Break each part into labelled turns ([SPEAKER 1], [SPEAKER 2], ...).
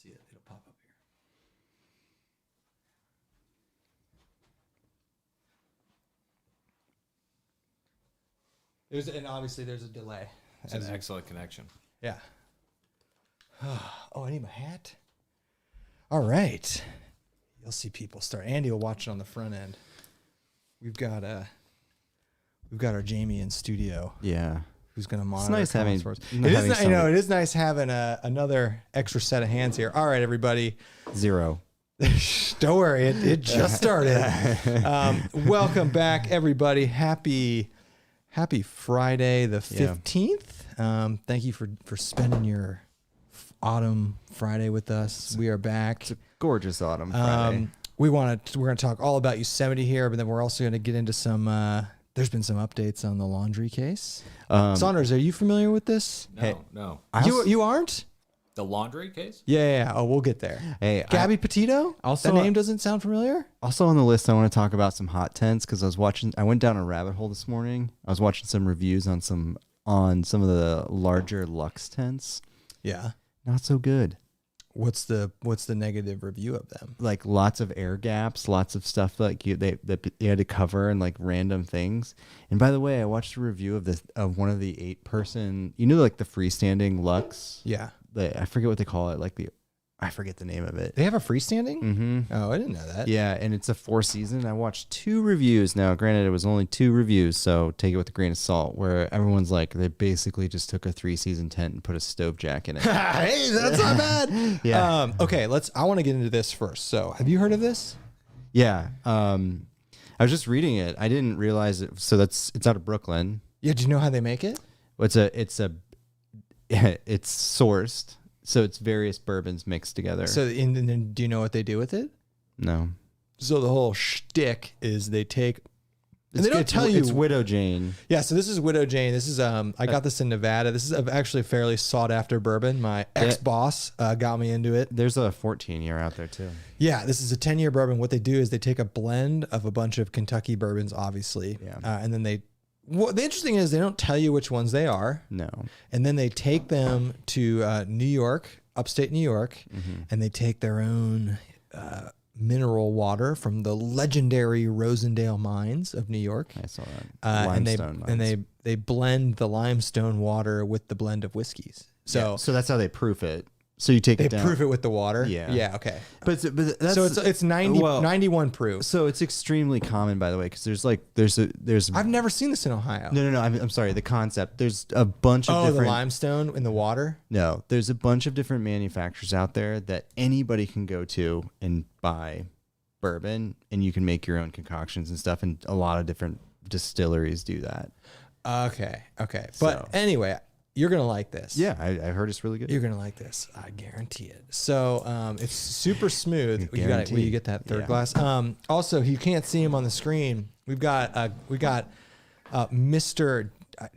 [SPEAKER 1] see it. It'll pop up here. And obviously there's a delay.
[SPEAKER 2] It's an excellent connection.
[SPEAKER 1] Yeah. Oh, I need my hat. All right. You'll see people start. Andy will watch it on the front end. We've got our Jamie in studio.
[SPEAKER 3] Yeah.
[SPEAKER 1] Who's going to monitor?
[SPEAKER 3] It's nice having.
[SPEAKER 1] For us. It is nice having another extra set of hands here. All right, everybody.
[SPEAKER 3] 0.
[SPEAKER 1] Don't worry, it just started. Welcome back, everybody. Happy Friday the 15th. Thank you for spending your autumn Friday with us. We are back.
[SPEAKER 3] It's a gorgeous autumn Friday.
[SPEAKER 1] We're going to talk all about Yosemite here, but then we're also going to get into some. There's been some updates on the laundry case. Saunders, are you familiar with this?
[SPEAKER 2] No.
[SPEAKER 1] You aren't?
[SPEAKER 2] The laundry case?
[SPEAKER 1] Yeah. Oh, we'll get there.
[SPEAKER 3] Hey,
[SPEAKER 1] Gabby Petito?
[SPEAKER 3] Also,
[SPEAKER 1] that name doesn't sound familiar?
[SPEAKER 3] Also on the list, I want to talk about some hot tents because I went down a rabbit hole this morning. I was watching some reviews on some of the larger Luxe tents.
[SPEAKER 1] Yeah.
[SPEAKER 3] Not so good.
[SPEAKER 1] What's the negative review of them?
[SPEAKER 3] Like lots of air gaps, lots of stuff like you had to cover and like random things. And by the way, I watched a review of one of the 8-person, like the freestanding Luxe.
[SPEAKER 1] Yeah.
[SPEAKER 3] I forget what they call it. I forget the name of it.
[SPEAKER 1] They have a freestanding?
[SPEAKER 3] Mm-hmm.
[SPEAKER 1] Oh, I didn't know that.
[SPEAKER 3] Yeah, and it's a 4-season. I watched 2 reviews. Now, granted, it was only 2 reviews, so take it with a grain of salt, where everyone's like, they basically just took a 3-season tent and put a stove jack in it.
[SPEAKER 1] Hey, that's not bad.
[SPEAKER 3] Yeah.
[SPEAKER 1] Okay, I want to get into this first. So, have you heard of this?
[SPEAKER 3] Yeah. I was just reading it. I didn't realize it. So it's out of Brooklyn.
[SPEAKER 1] Yeah, do you know how they make it?
[SPEAKER 3] It's sourced. So it's various bourbons mixed together.
[SPEAKER 1] So, and then do you know what they do with it?
[SPEAKER 3] No.
[SPEAKER 1] So the whole shtick is they take, and they don't tell you.
[SPEAKER 3] It's Widow Jane.
[SPEAKER 1] Yeah, so this is Widow Jane. This is I got this in Nevada. This is actually a fairly sought after bourbon. My ex-boss got me into it.
[SPEAKER 3] There's a 14-year out there too.
[SPEAKER 1] Yeah, this is a 10-year bourbon. What they do is they take a blend of a bunch of Kentucky bourbons, obviously, and then the interesting is they don't tell you which ones they are.
[SPEAKER 3] No.
[SPEAKER 1] And then they take them to New York, upstate New York, and they take their own mineral water from the legendary Rosendale mines of New York.
[SPEAKER 3] I saw that. Limestone mines.
[SPEAKER 1] They blend the limestone water with the blend of whiskeys. So
[SPEAKER 3] that's how they proof it. So you take it down.
[SPEAKER 1] They proof it with the water.
[SPEAKER 3] Yeah.
[SPEAKER 1] Yeah. Okay.
[SPEAKER 3] But that's,
[SPEAKER 1] so it's 91 proof.
[SPEAKER 3] So it's extremely common, by the way, because there's.
[SPEAKER 1] I've never seen this in Ohio.
[SPEAKER 3] No. I'm sorry. The concept. There's a bunch of different.
[SPEAKER 1] The limestone in the water.
[SPEAKER 3] No, there's a bunch of different manufacturers out there that anybody can go to and buy bourbon, and you can make your own concoctions and stuff. And a lot of different distilleries do that.
[SPEAKER 1] Okay. But anyway. You're going to like this.
[SPEAKER 3] Yeah, I heard it's really good.
[SPEAKER 1] You're going to like this. I guarantee it. So it's super smooth. Will you get that third glass? Also, you can't see him on the screen. We got Mr.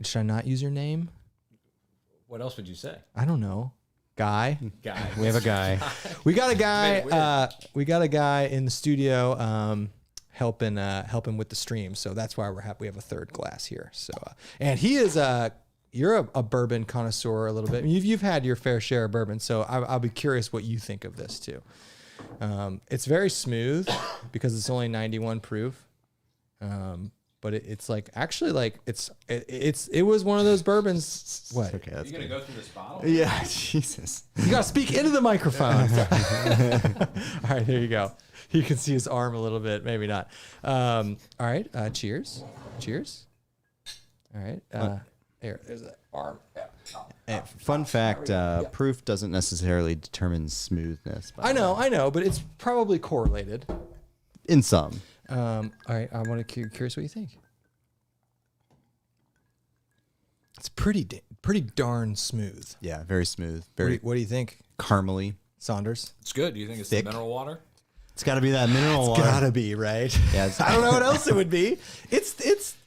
[SPEAKER 1] Should I not use your name?
[SPEAKER 2] What else would you say?
[SPEAKER 1] I don't know. Guy.
[SPEAKER 3] We have a guy.
[SPEAKER 1] We got a guy. We got a guy in the studio helping with the stream. So that's why we have a third glass here. So and he is you're a bourbon connoisseur a little bit. You've had your fair share of bourbon, so I'll be curious what you think of this too. It's very smooth because it's only 91 proof, but it's like actually like it was one of those bourbons. What?
[SPEAKER 3] Okay,
[SPEAKER 2] are you gonna go through this bottle?
[SPEAKER 3] Yeah, Jesus.
[SPEAKER 1] You gotta speak into the microphone. All right, there you go. You can see his arm a little bit, maybe not. All right, cheers. All right. There's an arm. Yeah.
[SPEAKER 3] Fun fact, proof doesn't necessarily determine smoothness.
[SPEAKER 1] I know, but it's probably correlated.
[SPEAKER 3] In some.
[SPEAKER 1] All right, I want to curious what you think. It's pretty darn smooth.
[SPEAKER 3] Yeah, very smooth.
[SPEAKER 1] What do you think?
[SPEAKER 3] Caramely.
[SPEAKER 1] Saunders?
[SPEAKER 2] It's good. Do you think it's
[SPEAKER 3] Thick.
[SPEAKER 2] the mineral water?
[SPEAKER 3] It's got to be that mineral water.
[SPEAKER 1] It's got to be, right?
[SPEAKER 3] Yeah,
[SPEAKER 1] I don't know what else it would be. It's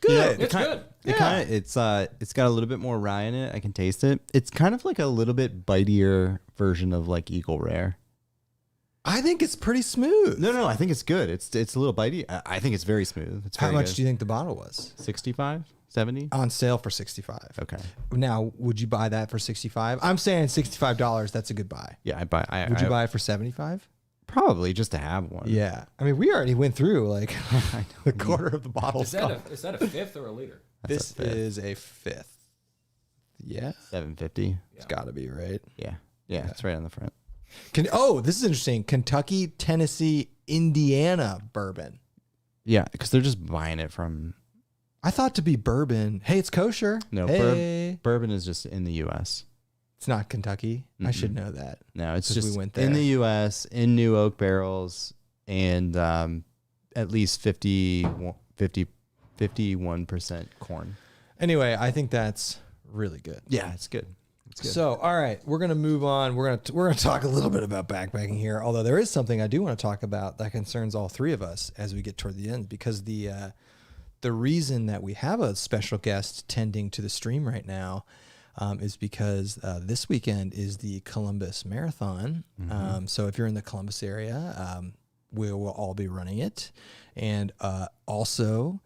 [SPEAKER 1] good.
[SPEAKER 3] You know,
[SPEAKER 2] It's good.
[SPEAKER 3] It's got a little bit more rye in it. I can taste it. It's kind of like a little bit bitier version of like Eagle Rare.
[SPEAKER 1] I think it's pretty smooth.
[SPEAKER 3] No, I think it's good. It's a little bitey. I think it's very smooth. It's
[SPEAKER 1] How
[SPEAKER 3] very
[SPEAKER 1] much
[SPEAKER 3] good.
[SPEAKER 1] do you think the bottle was?
[SPEAKER 3] 65, 70?
[SPEAKER 1] On sale for 65.
[SPEAKER 3] Okay.
[SPEAKER 1] Now, would you buy that for 65? I'm saying $65. That's a good buy.
[SPEAKER 3] Yeah,
[SPEAKER 1] Would you buy it for 75?
[SPEAKER 3] Probably just to have one.
[SPEAKER 1] Yeah. I mean, we already went through like a quarter of the bottle.
[SPEAKER 2] Is that a fifth or a liter?
[SPEAKER 1] This is a fifth. Yeah.
[SPEAKER 3] 750.
[SPEAKER 1] It's got to be, right?
[SPEAKER 3] Yeah. Yeah, it's right on the front.
[SPEAKER 1] This is interesting. Kentucky, Tennessee, Indiana bourbon.
[SPEAKER 3] Yeah, because they're just buying it from.
[SPEAKER 1] I thought to be bourbon. Hey, it's kosher.
[SPEAKER 3] No,
[SPEAKER 1] hey.
[SPEAKER 3] bourbon is just in the U.S.
[SPEAKER 1] It's not Kentucky. I should know that.
[SPEAKER 3] No, it's
[SPEAKER 1] 'Cause
[SPEAKER 3] just
[SPEAKER 1] we went there.
[SPEAKER 3] in the U.S. in new oak barrels and at least 51% corn.
[SPEAKER 1] Anyway, I think that's really good.
[SPEAKER 3] Yeah, it's good. It's good.
[SPEAKER 1] So, all right, we're gonna move on. We're gonna talk a little bit about backpacking here. Although there is something I do want to talk about that concerns all three of us as we get toward the end, because the reason that we have a special guest tending to the stream right now is because this weekend is the Columbus Marathon. So if you're in the Columbus area, we will all be running it, and also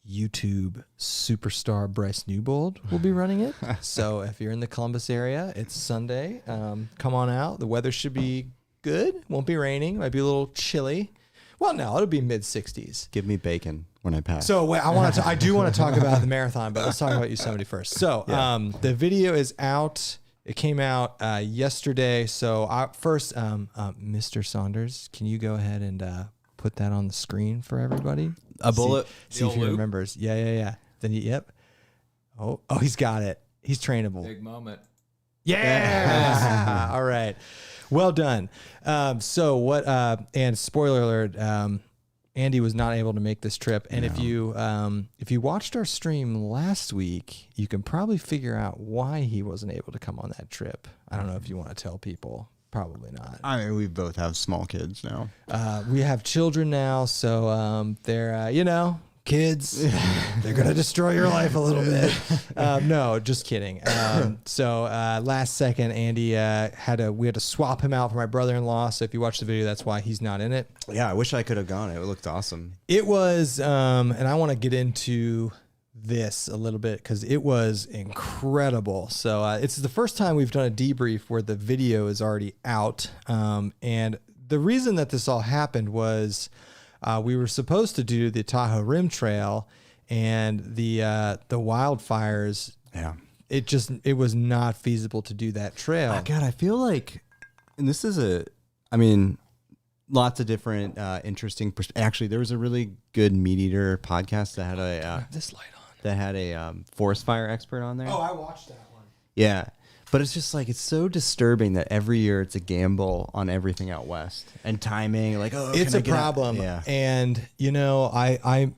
[SPEAKER 1] YouTube superstar Bryce Newbold will be running it. So if you're in the Columbus area, it's Sunday. Come on out. The weather should be good. Won't be raining. Might be a little chilly. Well, no, it'll be mid 60s.
[SPEAKER 3] Give me bacon when I pass.
[SPEAKER 1] So wait, I do want to talk about the marathon, but let's talk about Yosemite first. So the video is out. It came out yesterday. So first, Mr. Saunders, can you go ahead and put that on the screen for everybody?
[SPEAKER 3] A bullet.
[SPEAKER 1] See if he remembers. Yeah. Then yep. Oh, he's got it. He's trainable.
[SPEAKER 2] Big moment.
[SPEAKER 1] Yeah. All right. Well done. So what? And spoiler alert. Andy was not able to make this trip. And if you watched our stream last week, you can probably figure out why he wasn't able to come on that trip. I don't know if you want to tell people. Probably not.
[SPEAKER 3] I mean, we both have small kids now.
[SPEAKER 1] We have children now, so they're kids. They're gonna destroy your life a little bit. No, just kidding. So last second, Andy we had to swap him out for my brother-in-law. So if you watch the video, that's why he's not in it.
[SPEAKER 3] Yeah, I wish I could have gone. It looked awesome.
[SPEAKER 1] It was, and I want to get into this a little bit because it was incredible. So it's the first time we've done a debrief where the video is already out. And the reason that this all happened was we were supposed to do the Tahoe Rim Trail, and the wildfires. Yeah, it was not feasible to do that trail.
[SPEAKER 3] God, I feel like, and this is lots of different interesting. Actually, there was a really good Meat Eater podcast that had
[SPEAKER 1] this light on.
[SPEAKER 3] That had a forest fire expert on there.
[SPEAKER 1] Oh, I watched that one.
[SPEAKER 3] Yeah. But it's just like, it's so disturbing that every year it's a gamble on everything out west and timing. Like,
[SPEAKER 1] it's a problem.
[SPEAKER 3] Yeah.
[SPEAKER 1] And I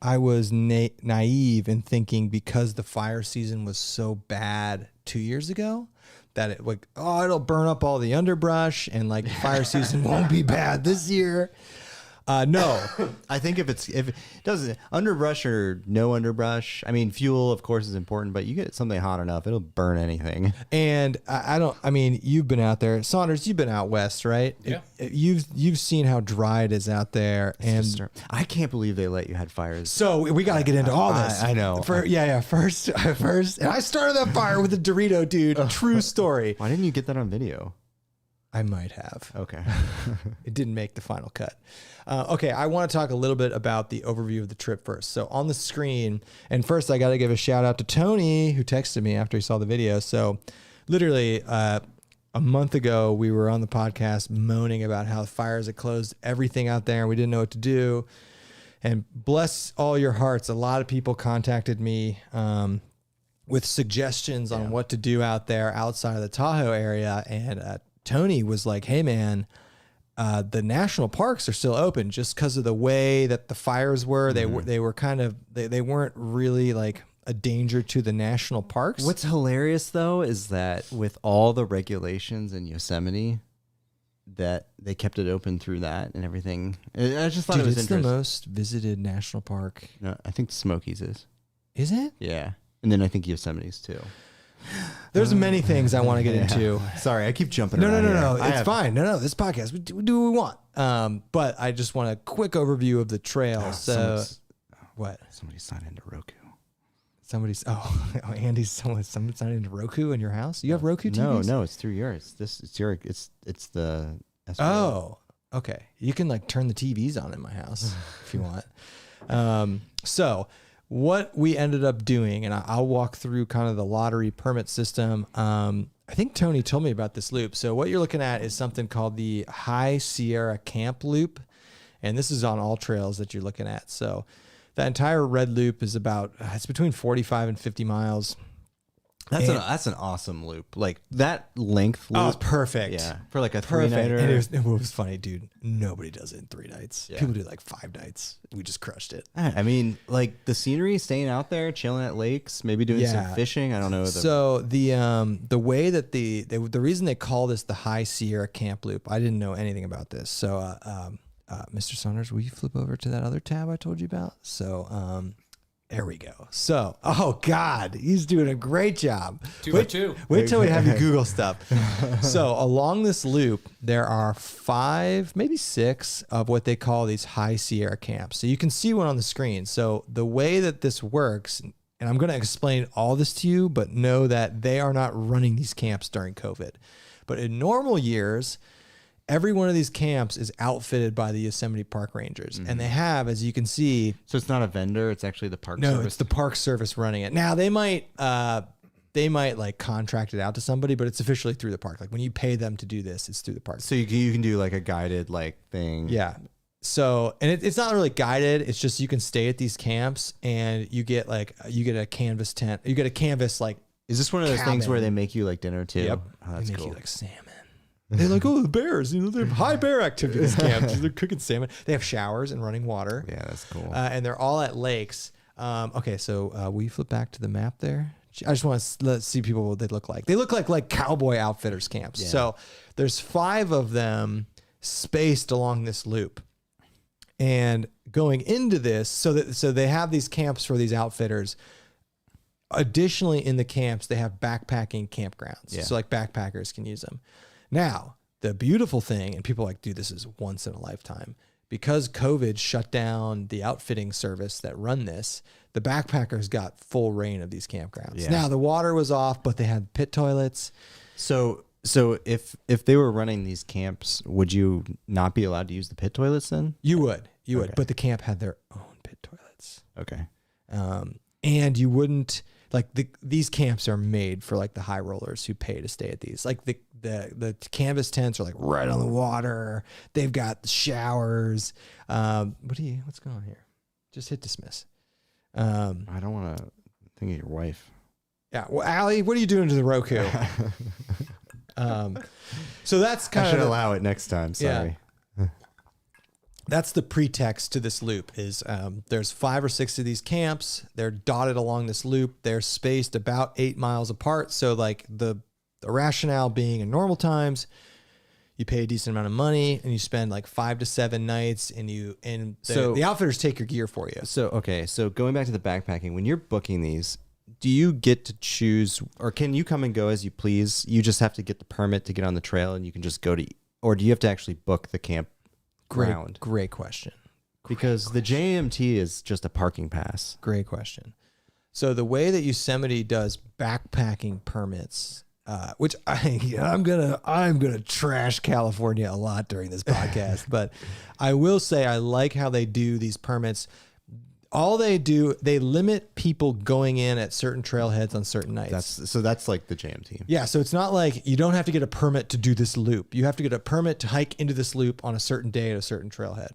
[SPEAKER 1] was naive in thinking because the fire season was so bad 2 years ago that it'll burn up all the underbrush and like fire season won't be bad this year. No,
[SPEAKER 3] I think if it doesn't, underbrush or no underbrush, I mean, fuel of course is important, but you get something hot enough, it'll burn anything.
[SPEAKER 1] And you've been out there, Saunders, you've been out west, right?
[SPEAKER 2] Yeah.
[SPEAKER 1] You've seen how dry it is out there.
[SPEAKER 3] I can't believe they let you have fires.
[SPEAKER 1] So we got to get into all this.
[SPEAKER 3] I know.
[SPEAKER 1] First, and I started that fire with a Dorito, dude. True story.
[SPEAKER 3] Why didn't you get that on video?
[SPEAKER 1] I might have.
[SPEAKER 3] Okay.
[SPEAKER 1] It didn't make the final cut. Okay, I want to talk a little bit about the overview of the trip first. So on the screen, and first I got to give a shout out to Tony, who texted me after he saw the video. So literally a month ago, we were on the podcast moaning about how fires had closed everything out there and we didn't know what to do. And bless all your hearts, a lot of people contacted me with suggestions on what to do out there outside of the Tahoe area. And Tony was like, hey, man, the national parks are still open just because of the way that the fires were. They were kind of, they weren't really like a danger to the national parks.
[SPEAKER 3] What's hilarious though is that with all the regulations in Yosemite, that they kept it open through that and everything. I just thought it was
[SPEAKER 1] it's
[SPEAKER 3] interesting.
[SPEAKER 1] the most visited national park.
[SPEAKER 3] No, I think Smokies is.
[SPEAKER 1] Is it?
[SPEAKER 3] Yeah. And then I think Yosemite's too.
[SPEAKER 1] There's many things I want to get into.
[SPEAKER 3] Sorry, I keep jumping
[SPEAKER 1] No.
[SPEAKER 3] around.
[SPEAKER 1] It's fine. No. This podcast, we do what we want. But I just want a quick overview of the trail. What?
[SPEAKER 3] Somebody signed into Roku.
[SPEAKER 1] Somebody's Andy's someone's not into Roku in your house. You have Roku TVs?
[SPEAKER 3] No, it's through yours. It's the SPO.
[SPEAKER 1] Oh, okay. You can like turn the TVs on in my house if you want. So what we ended up doing, and I'll walk through kind of the lottery permit system. I think Tony told me about this loop. So what you're looking at is something called the High Sierra Camp Loop. And this is on all trails that you're looking at. So that entire red loop is it's between 45 and 50 miles.
[SPEAKER 3] That's an awesome loop. Like that length loop.
[SPEAKER 1] Oh, perfect.
[SPEAKER 3] Yeah. For like a
[SPEAKER 1] Perfect.
[SPEAKER 3] 3-nighter.
[SPEAKER 1] And it was funny, dude. Nobody does it in 3 nights.
[SPEAKER 3] Yeah.
[SPEAKER 1] People do like 5 nights. We just crushed it.
[SPEAKER 3] I mean, like the scenery, staying out there, chilling at lakes, maybe doing some fishing. I don't know.
[SPEAKER 1] So the way that the reason they call this the High Sierra Camp Loop, I didn't know anything about this. So, Mr. Saunders, will you flip over to that other tab I told you about? So, there we go. So, oh God, he's doing a great job.
[SPEAKER 2] 2 by 2.
[SPEAKER 1] Wait till we have you Google stuff. So along this loop, there are 5, maybe 6 of what they call these High Sierra camps. So you can see one on the screen. So the way that this works, and I'm going to explain all this to you, but know that they are not running these camps during COVID. But in normal years, every one of these camps is outfitted by the Yosemite Park Rangers. And they have, as you can see...
[SPEAKER 3] So it's not a vendor, it's actually the park
[SPEAKER 1] No,
[SPEAKER 3] service?
[SPEAKER 1] it's the Park Service running it. Now, they might like contract it out to somebody, but it's officially through the park. Like when you pay them to do this, it's through the park.
[SPEAKER 3] So you can do like a guided like thing.
[SPEAKER 1] Yeah. So, and it's not really guided. It's just you can stay at these camps and you get a canvas tent. You get a canvas like...
[SPEAKER 3] Is this one of those things where they make you like dinner too?
[SPEAKER 1] Yep.
[SPEAKER 3] Oh, that's
[SPEAKER 1] they make
[SPEAKER 3] cool.
[SPEAKER 1] you like salmon. They're like, oh, the bears, they have high bear activity in this camp. They're cooking salmon. They have showers and running water.
[SPEAKER 3] Yeah, that's cool.
[SPEAKER 1] And they're all at lakes. Okay, so will you flip back to the map there? I just want to see people what they look like. They look like cowboy outfitters camps. Yeah. So there's 5 of them spaced along this loop. And going into this, so they have these camps for these outfitters. Additionally, in the camps, they have backpacking campgrounds. Yeah. So like backpackers can use them. Now, the beautiful thing, and people are like, dude, this is once in a lifetime. Because COVID shut down the outfitting service that run this, the backpackers got full reign of these campgrounds. Yeah. Now, the water was off, but they had pit toilets.
[SPEAKER 3] So if they were running these camps, would you not be allowed to use the pit toilets then?
[SPEAKER 1] You would. But the camp had their own pit toilets.
[SPEAKER 3] Okay.
[SPEAKER 1] And you wouldn't... Like these camps are made for like the high rollers who pay to stay at these. Like the canvas tents are like right on the water. They've got showers. What's going on here? Just hit dismiss.
[SPEAKER 3] I don't want to think of your wife.
[SPEAKER 1] Yeah. Well, Allie, what are you doing to the Roku? So that's kind
[SPEAKER 3] I
[SPEAKER 1] of
[SPEAKER 3] should allow it next time. Sorry.
[SPEAKER 1] Yeah. That's the pretext to this loop is there's 5 or 6 of these camps. They're dotted along this loop. They're spaced about 8 miles apart. So like the rationale being in normal times, you pay a decent amount of money and you spend like 5 to 7 nights and the outfitters take your gear for you.
[SPEAKER 3] So going back to the backpacking, when you're booking these, do you get to choose or can you come and go as you please? You just have to get the permit to get on the trail and you can just go to, or do you have to actually book the camp?
[SPEAKER 1] Great question.
[SPEAKER 3] Because the JMT is just a parking pass.
[SPEAKER 1] Great question. So the way that Yosemite does backpacking permits, which I'm gonna trash California a lot during this podcast, but I will say I like how they do these permits. All they do, they limit people going in at certain trailheads on certain nights.
[SPEAKER 3] That's like the JMT.
[SPEAKER 1] Yeah, so it's not like you don't have to get a permit to do this loop. You have to get a permit to hike into this loop on a certain day at a certain trailhead.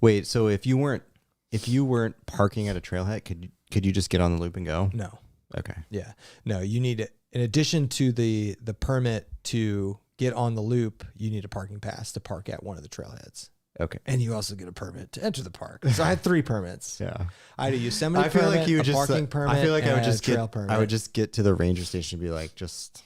[SPEAKER 3] Wait, so if you weren't parking at a trailhead, could you just get on the loop and go?
[SPEAKER 1] No.
[SPEAKER 3] Okay.
[SPEAKER 1] Yeah. No, you need it. In addition to the permit to get on the loop, you need a parking pass to park at one of the trailheads.
[SPEAKER 3] Okay.
[SPEAKER 1] And you also get a permit to enter the park. So I had 3 permits.
[SPEAKER 3] Yeah.
[SPEAKER 1] I had a Yosemite permit, a parking permit,
[SPEAKER 3] I feel like I would just
[SPEAKER 1] trail permit.
[SPEAKER 3] I would just get to the ranger station and be like, just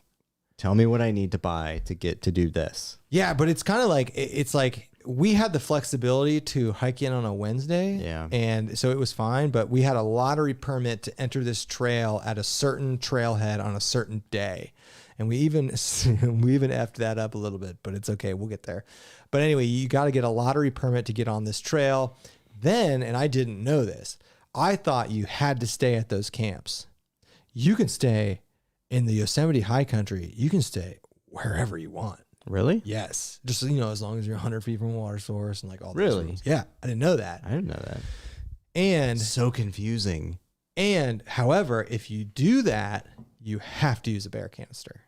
[SPEAKER 3] tell me what I need to buy to get to do this.
[SPEAKER 1] Yeah, but it's kind of like, it's like we had the flexibility to hike in on a Wednesday.
[SPEAKER 3] Yeah.
[SPEAKER 1] And so it was fine, but we had a lottery permit to enter this trail at a certain trailhead on a certain day. And we even effed that up a little bit, but it's okay. We'll get there. But anyway, you got to get a lottery permit to get on this trail. Then, and I didn't know this, I thought you had to stay at those camps. you can stay in the Yosemite high country. You can stay wherever you want.
[SPEAKER 3] Really?
[SPEAKER 1] Yes. Just, as long as you're 100 feet from a water source and like all those
[SPEAKER 3] Really?
[SPEAKER 1] rules. Yeah. I didn't know that.
[SPEAKER 3] I didn't know that.
[SPEAKER 1] And
[SPEAKER 3] So confusing.
[SPEAKER 1] however, if you do that, you have to use a bear canister.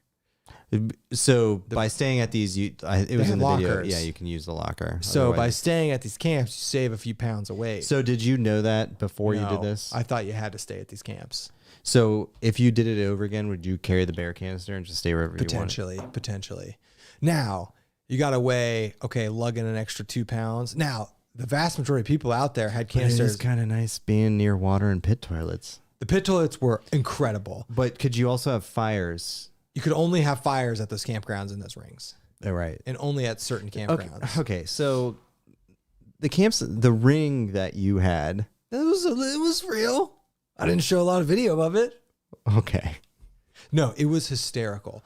[SPEAKER 3] So by staying at these, it was in the
[SPEAKER 1] lockers.
[SPEAKER 3] video. Yeah, you can use the locker.
[SPEAKER 1] So by
[SPEAKER 3] Otherwise-
[SPEAKER 1] staying at these camps, you save a few pounds of weight.
[SPEAKER 3] So did you know that before you
[SPEAKER 1] No,
[SPEAKER 3] did this?
[SPEAKER 1] I thought you had to stay at these camps.
[SPEAKER 3] So if you did it over again, would you carry the bear canister and just stay wherever you wanted?
[SPEAKER 1] Potentially. Now, you got to weigh, lugging an extra 2 pounds. Now, the vast majority of people out there had
[SPEAKER 3] But it
[SPEAKER 1] canisters.
[SPEAKER 3] is kind of nice being near water and pit toilets.
[SPEAKER 1] The pit toilets were incredible.
[SPEAKER 3] But could you also have fires?
[SPEAKER 1] You could only have fires at those campgrounds in those rings,
[SPEAKER 3] Oh, right.
[SPEAKER 1] and only at certain campgrounds.
[SPEAKER 3] Okay, so the ring that you had.
[SPEAKER 1] It was real. I didn't show a lot of video of it.
[SPEAKER 3] Okay.
[SPEAKER 1] No, it was hysterical.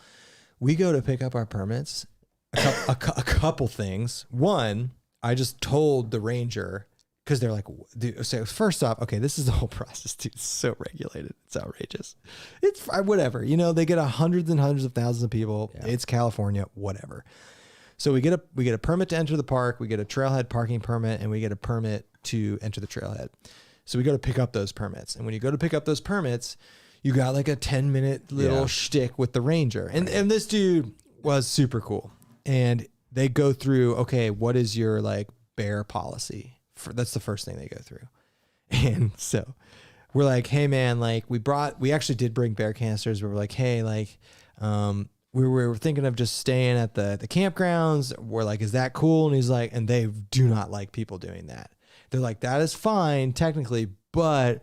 [SPEAKER 1] We go to pick up our permits. A couple things. One, I just told the ranger, because they're like, dude, so first off, this is the whole process, dude. It's so regulated. It's outrageous. It's whatever. They get hundreds and hundreds of thousands of people. Yeah. It's California, whatever. So we get a permit to enter the park. We get a trailhead parking permit, and we get a permit to enter the trailhead. So we go to pick up those permits. And when you go to pick up those permits, you got like a 10-minute little shtick with the ranger. And this dude was super cool. And they go through, what is your like bear policy? That's the first thing they go through. And so we're like, hey man, like we actually did bring bear canisters. We were like, hey, like, we were thinking of just staying at the campgrounds. We're like, is that cool? And he's like, and they do not like people doing that. They're like, that is fine technically, but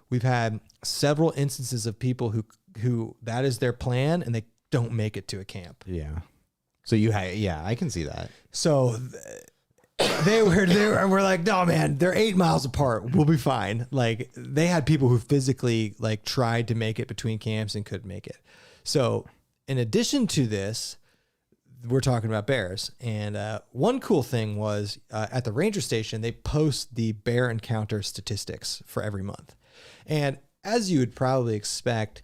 [SPEAKER 1] we've had several instances of people who that is their plan and they don't make it to a camp.
[SPEAKER 3] Yeah. So I can see that.
[SPEAKER 1] So we're like, no man, they're 8 miles apart. We'll be fine. Like they had people who physically like tried to make it between camps and couldn't make it. So in addition to this, we're talking about bears. And one cool thing was at the ranger station, they post the bear encounter statistics for every month. And as you would probably expect,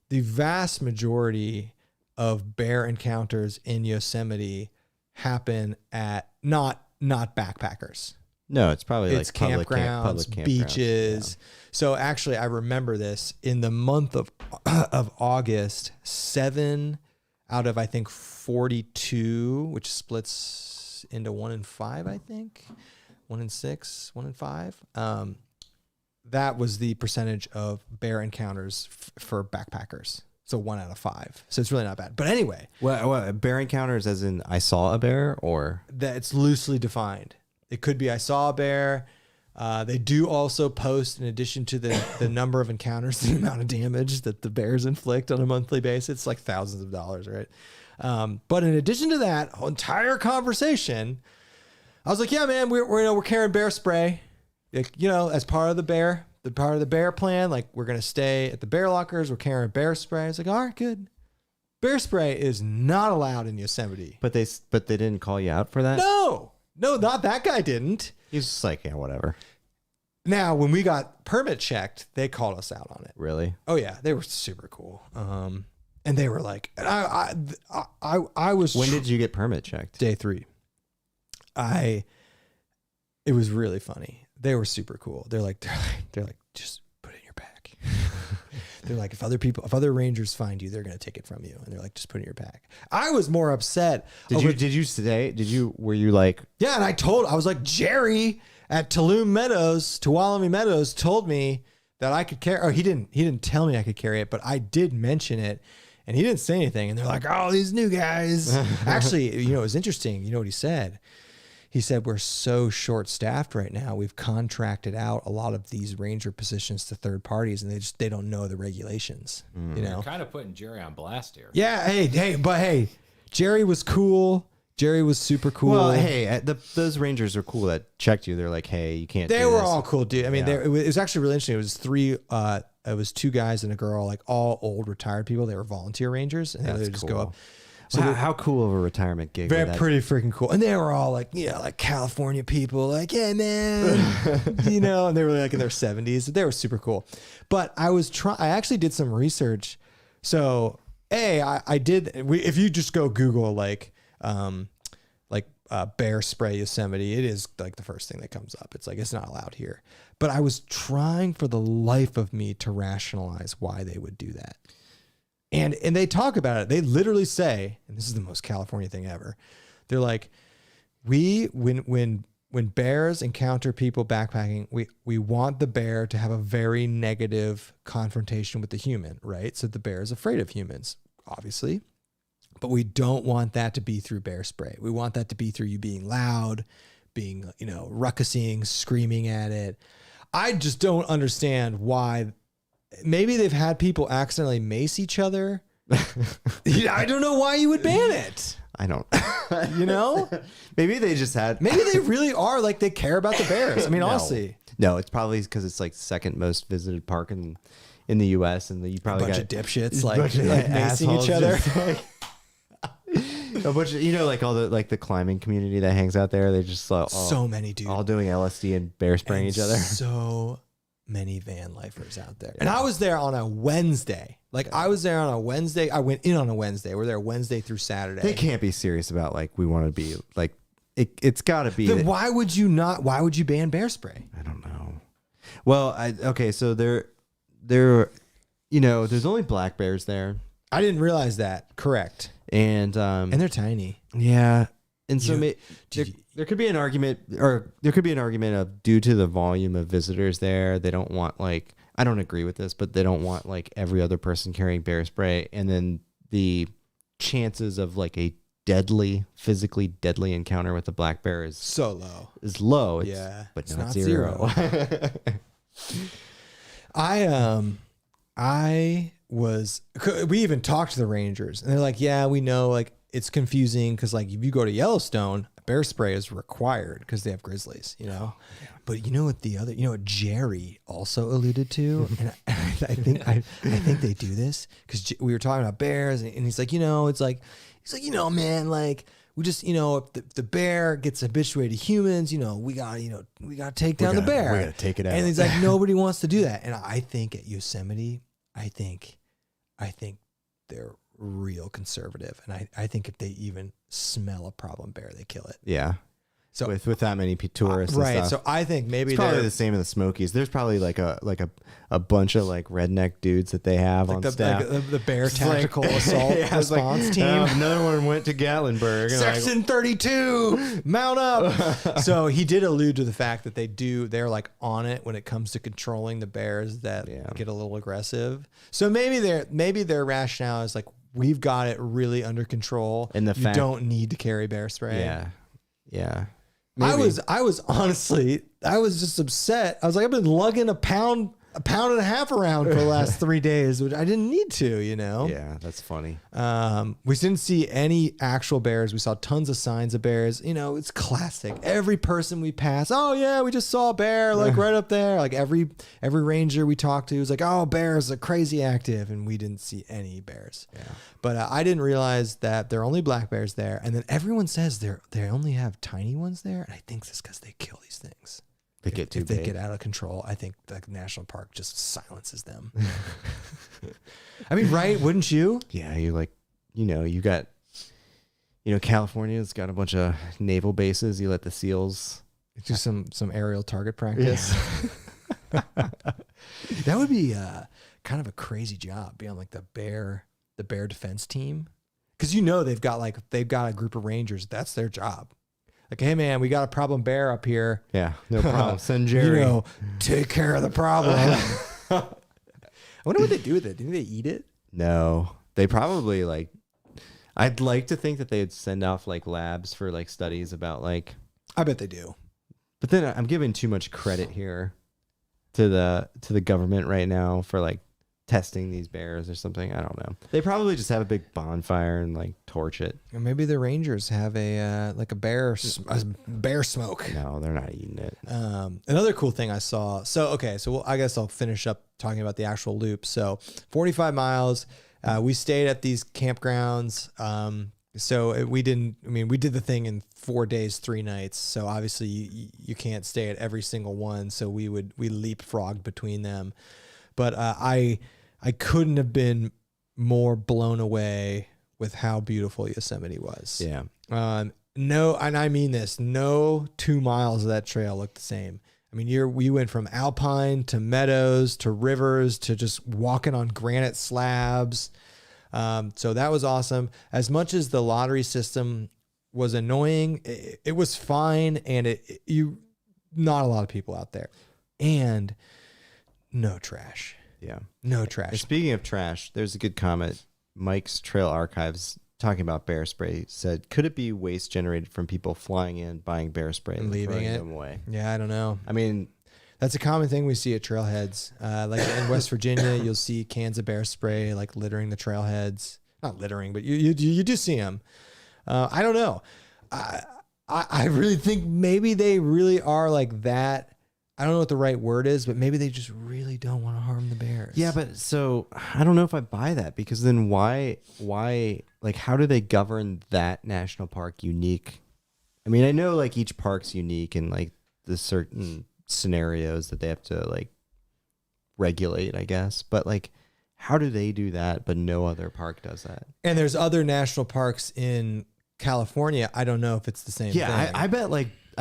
[SPEAKER 1] the vast majority of bear encounters in Yosemite happen at not backpackers.
[SPEAKER 3] No, it's probably
[SPEAKER 1] It's
[SPEAKER 3] like
[SPEAKER 1] campgrounds,
[SPEAKER 3] public campgrounds,
[SPEAKER 1] beaches.
[SPEAKER 3] Yeah.
[SPEAKER 1] So actually, I remember this in the month of August, 7 out of I think 42, which splits into 1 in 5, I think 1 in 6, 1 in 5. That was the percentage of bear encounters for backpackers. So 1 out of 5. So it's really not bad. But anyway,
[SPEAKER 3] Well, bear encounters as in I saw a bear, or
[SPEAKER 1] that it's loosely defined. It could be I saw a bear. They do also post, in addition to the number of encounters, the amount of damage that the bears inflict on a monthly basis. It's like thousands of dollars, right? But in addition to that entire conversation, I was like, yeah, man, we're carrying bear spray, like, as part of the bear plan. Like we're going to stay at the bear lockers. We're carrying bear spray. It's like, all right, good. Bear spray is not allowed in Yosemite.
[SPEAKER 3] but they didn't call you out for that.
[SPEAKER 1] No, not that guy didn't.
[SPEAKER 3] He's just like, yeah, whatever.
[SPEAKER 1] Now, when we got permit checked, they called us out on it.
[SPEAKER 3] Really?
[SPEAKER 1] Oh yeah, they were super cool. And they were like, I was.
[SPEAKER 3] When did you get permit checked?
[SPEAKER 1] Day 3. It was really funny. They were super cool. They're like, just put it in your bag. They're like, if other rangers find you, they're going to take it from you. And they're like, just put it in your bag. I was more upset.
[SPEAKER 3] Were you like,
[SPEAKER 1] Yeah. And I was like, Jerry at Tuolumne Meadows told me that I could carry, or he didn't tell me I could carry it, but I did mention it and he didn't say anything. And they're like, oh, these new guys. Actually, it was interesting. You know what he said? He said, we're so short staffed right now. We've contracted out a lot of these ranger positions to third parties and they don't know the regulations,
[SPEAKER 2] You're kind of putting Jerry on blast here.
[SPEAKER 1] Yeah. Hey, Jerry was cool. Jerry was super cool.
[SPEAKER 3] well, hey, those rangers are cool that checked you. They're like, hey, you can't.
[SPEAKER 1] They
[SPEAKER 3] do
[SPEAKER 1] were
[SPEAKER 3] this.
[SPEAKER 1] all cool, dude. I mean,
[SPEAKER 3] Yeah.
[SPEAKER 1] it was actually really interesting. It was 2 guys and a girl, like all old retired people. They were volunteer rangers, and they
[SPEAKER 3] That's
[SPEAKER 1] would just go
[SPEAKER 3] cool.
[SPEAKER 1] up. So
[SPEAKER 3] how cool of a retirement gig?
[SPEAKER 1] Very pretty freaking cool. And they were all like, like California people, like, yeah, man, and they were like in their 70s. They were super cool. But I actually did some research. So, I did. If you just go Google bear spray Yosemite, it is like the first thing that comes up. It's like, it's not allowed here. But I was trying for the life of me to rationalize why they would do that. And they talk about it. They literally say, and this is the most California thing ever. They're like, when bears encounter people backpacking, we want the bear to have a very negative confrontation with the human, right? So the bear is afraid of humans, obviously. But we don't want that to be through bear spray. We want that to be through you being loud, being, ruckusing, screaming at it. I just don't understand why. Maybe they've had people accidentally mace each other. I don't know why you would ban it.
[SPEAKER 3] I don't.
[SPEAKER 1] Maybe they just had. Maybe they really are like they care about the bears. I mean, honestly.
[SPEAKER 3] No, it's probably because it's like second most visited park in the U.S. and you probably
[SPEAKER 1] got
[SPEAKER 3] a
[SPEAKER 1] bunch of dipshits like macing each other.
[SPEAKER 3] A bunch of, like all the climbing community that hangs out there. They just
[SPEAKER 1] so many dudes
[SPEAKER 3] all doing LSD and bear spraying each other.
[SPEAKER 1] So many van lifers out there. And I was there on a Wednesday. I was there on a Wednesday. I went in on a Wednesday. We're there Wednesday through Saturday.
[SPEAKER 3] They can't be serious about we want to be it's got to be.
[SPEAKER 1] Then why would you ban bear spray?
[SPEAKER 3] I don't know. Well, so there's only black bears there.
[SPEAKER 1] I didn't realize that. Correct.
[SPEAKER 3] And
[SPEAKER 1] they're tiny.
[SPEAKER 3] Yeah. And so there could be an argument of due to the volume of visitors there, they don't want I don't agree with this, but they don't want every other person carrying bear spray. And then the chances of a physically deadly encounter with a black bear is
[SPEAKER 1] so low.
[SPEAKER 3] Is low. But
[SPEAKER 1] it's
[SPEAKER 3] not zero.
[SPEAKER 1] We even talked to the rangers and they're like, yeah, we know it's confusing because if you go to Yellowstone, bear spray is required because they have grizzlies,
[SPEAKER 3] Yeah.
[SPEAKER 1] But what Jerry also alluded to, and I think they do this because we were talking about bears and he's like, man, we just, if the bear gets habituated to humans, we gotta take down the bear.
[SPEAKER 3] We gotta take it out.
[SPEAKER 1] And he's like, nobody wants to do that. And I think at Yosemite, I think they're real conservative. And I think if they even smell a problem bear, they kill it.
[SPEAKER 3] Yeah. So with that many tourists,
[SPEAKER 1] right?
[SPEAKER 3] and stuff.
[SPEAKER 1] So I think maybe
[SPEAKER 3] it's probably the same in the Smokies. There's probably a bunch of redneck dudes that they have on staff.
[SPEAKER 1] The bear tactical assault response team.
[SPEAKER 3] Another one went to Gatlinburg.
[SPEAKER 1] Section 32, mount up. So he did allude to the fact that they're on it when it comes to controlling the bears that get a little aggressive. So maybe their rationale is we've got it really under control, and you don't need to carry bear spray.
[SPEAKER 3] Yeah.
[SPEAKER 1] Maybe. I was honestly, just upset. I was I've been lugging a pound and a half around for the last 3 days, which I didn't need to,
[SPEAKER 3] Yeah, that's funny.
[SPEAKER 1] We didn't see any actual bears. We saw tons of signs of bears. It's classic. Every person we pass, oh yeah, we just saw a bear right up there. Every ranger we talked to was oh, bears are crazy active, and we didn't see any bears.
[SPEAKER 3] Yeah.
[SPEAKER 1] But I didn't realize that there are only black bears there. And then everyone says they only have tiny ones there, and I think it's because they kill these things.
[SPEAKER 3] They get too
[SPEAKER 1] big. They get out of control, I think the national park just silences them. I mean, right? Wouldn't you?
[SPEAKER 3] Yeah, you got, California's got a bunch of naval bases. You let the SEALs
[SPEAKER 1] do some aerial target practice. Yeah. That would be kind of a crazy job, being the bear defense team, because they've got a group of rangers. That's their job. Hey man, we got a problem bear up here.
[SPEAKER 3] Yeah, no problem. Send Jerry.
[SPEAKER 1] Take care of the problem. I wonder what they do with it. Do they eat it?
[SPEAKER 3] No, they probably I'd like to think that they'd send off labs for studies about
[SPEAKER 1] I bet they do.
[SPEAKER 3] But then I'm giving too much credit here to the government right now for testing these bears or something. I don't know. They probably just have a big bonfire and torch it.
[SPEAKER 1] Or maybe the rangers have a bear smoke.
[SPEAKER 3] No, they're not eating it.
[SPEAKER 1] Another cool thing I saw. So I guess I'll finish up talking about the actual loop. So 45 miles. We stayed at these campgrounds. So we didn't. I mean, we did the thing in 4 days, 3 nights. So obviously you can't stay at every single one. So we leapfrogged between them. But I couldn't have been more blown away with how beautiful Yosemite was.
[SPEAKER 3] Yeah.
[SPEAKER 1] No, and I mean this. No 2 miles of that trail looked the same. I mean, we went from alpine to meadows to rivers to just walking on granite slabs. So that was awesome. As much as the lottery system was annoying, it was fine, and not a lot of people out there, and no trash.
[SPEAKER 3] Yeah,
[SPEAKER 1] no trash.
[SPEAKER 3] And speaking of trash, there's a good comment. Mike's Trail Archives talking about bear spray said, could it be waste generated from people flying in, buying bear spray and
[SPEAKER 1] leaving it
[SPEAKER 3] them away?
[SPEAKER 1] Yeah, I don't know.
[SPEAKER 3] I mean,
[SPEAKER 1] that's a common thing we see at trailheads. Like in West Virginia, you'll see cans of bear spray like littering the trailheads. Not littering, but you do see them. I don't know. I really think maybe they really are like that. I don't know what the right word is, but maybe they just really don't want to harm the bears.
[SPEAKER 3] Yeah, but so I don't know if I buy that, because then why, like, how do they govern that national park unique? I mean, I know like each park's unique and like the certain scenarios that they have to like regulate, I guess, but like, how do they do that but no other park does that?
[SPEAKER 1] And there's other national parks in California. I don't know if it's the same thing.
[SPEAKER 3] I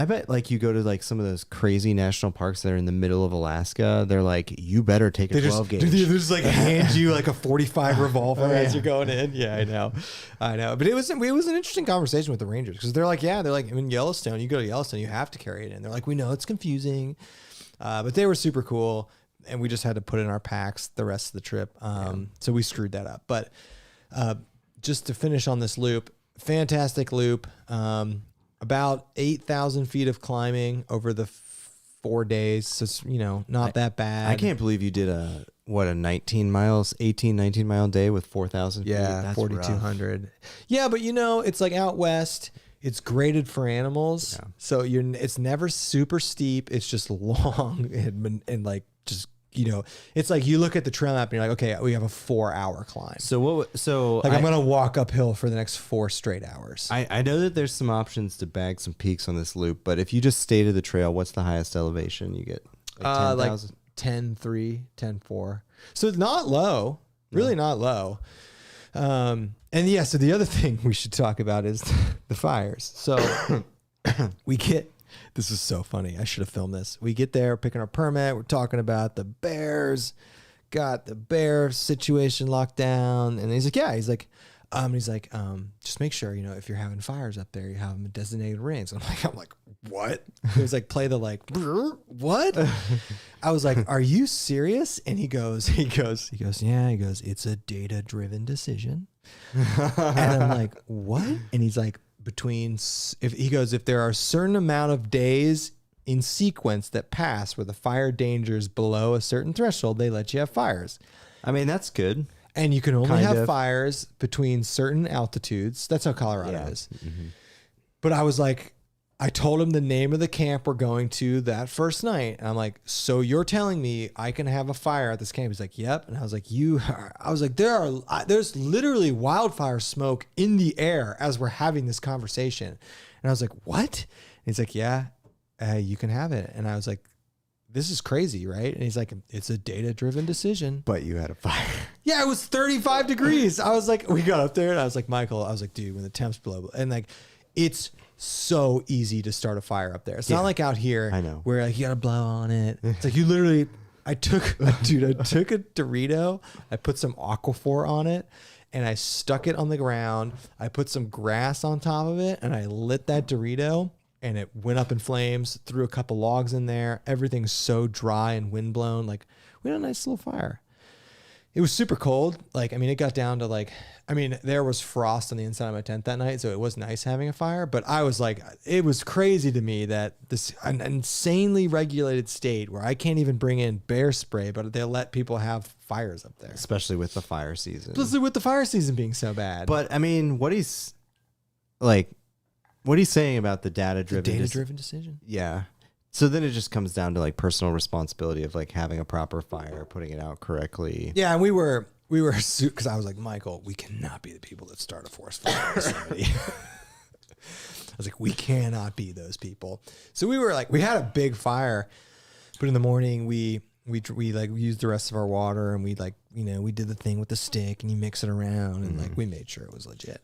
[SPEAKER 3] bet like you go to like some of those crazy national parks that are in the middle of Alaska, they're like, you better take a 12 gauge.
[SPEAKER 1] They just like hand you like a 45 revolver as you're going in. Yeah, I know. But it was an interesting conversation with the rangers, because they're like, in Yellowstone, you go to Yellowstone, you have to carry it in. They're like, we know it's confusing, but they were super cool, and we just had to put it in our packs the rest of the trip. So we screwed that up. But just to finish on this loop, fantastic loop. About 8,000 feet of climbing over the 4 days. So it's, not that bad.
[SPEAKER 3] I can't believe you did a 19 mile day with 4,000 feet.
[SPEAKER 1] Yeah,
[SPEAKER 3] That's
[SPEAKER 1] 4,200. Rough. Yeah, but it's like out west. It's graded for animals. Yeah. So it's never super steep. It's just long and like just, it's like you look at the trail map and you're like, okay, we have a 4-hour climb.
[SPEAKER 3] So
[SPEAKER 1] I'm going to walk uphill for the next 4 straight hours.
[SPEAKER 3] I know that there's some options to bag some peaks on this loop, but if you just stay to the trail, what's the highest elevation you get?
[SPEAKER 1] Like 10.3, 10.4. So it's not low, really not low. So the other thing we should talk about is the fires. So this is so funny. I should have filmed this. We get there, picking our permit. We're talking about the bears. Got the bear situation locked down. And he's like, yeah. He's like, just make sure, if you're having fires up there, you have them in designated rings. I'm like, what? He was like, play the like, what? I was like, are you serious? And he goes, yeah. He goes, it's a data-driven decision. And I'm like, what? And he's like, if there are a certain amount of days in sequence that pass where the fire danger is below a certain threshold, they let you have fires.
[SPEAKER 3] I mean, that's good.
[SPEAKER 1] And you can only have fires between certain altitudes. That's how Colorado is. Mm-hmm. But I was like, I told him the name of the camp we're going to that first night. And I'm like, so you're telling me I can have a fire at this camp? He's like, yep. And I was like, there's literally wildfire smoke in the air as we're having this conversation. And I was like, what? And he's like, yeah, you can have it. And I was like, this is crazy, right? And he's like, it's a data-driven decision.
[SPEAKER 3] But you had a fire.
[SPEAKER 1] Yeah, it was 35 degrees. I was like, we got up there and I was like, Michael, dude, when the temps below, and like, it's so easy to start a fire up there. It's not like out here where like you gotta blow on it. It's like you literally, I took a Dorito, I put some Aquaphor on it, and I stuck it on the ground. I put some grass on top of it, and I lit that Dorito, and it went up in flames, threw a couple logs in there. Everything's so dry and windblown. Like, we had a nice little fire. It was super cold. Like, it got down to there was frost on the inside of my tent that night, so it was nice having a fire. But I was like, it was crazy to me that an insanely regulated state where I can't even bring in bear spray, but they let people have fires up there.
[SPEAKER 3] Especially with the fire season.
[SPEAKER 1] Especially with the fire season being so bad.
[SPEAKER 3] But, what he's saying about the data-driven
[SPEAKER 1] decision?
[SPEAKER 3] Yeah. So then it just comes down to like personal responsibility of like having a proper fire, putting it out correctly.
[SPEAKER 1] Yeah, and we were we were because I was like, Michael, we cannot be the people that start a forest fire in Yosemite. I was like, we cannot be those people. So we were like, we had a big fire, but in the morning we like used the rest of our water, and we like, you know, we did the thing with the stick and you mix it around, and like we made sure it was legit.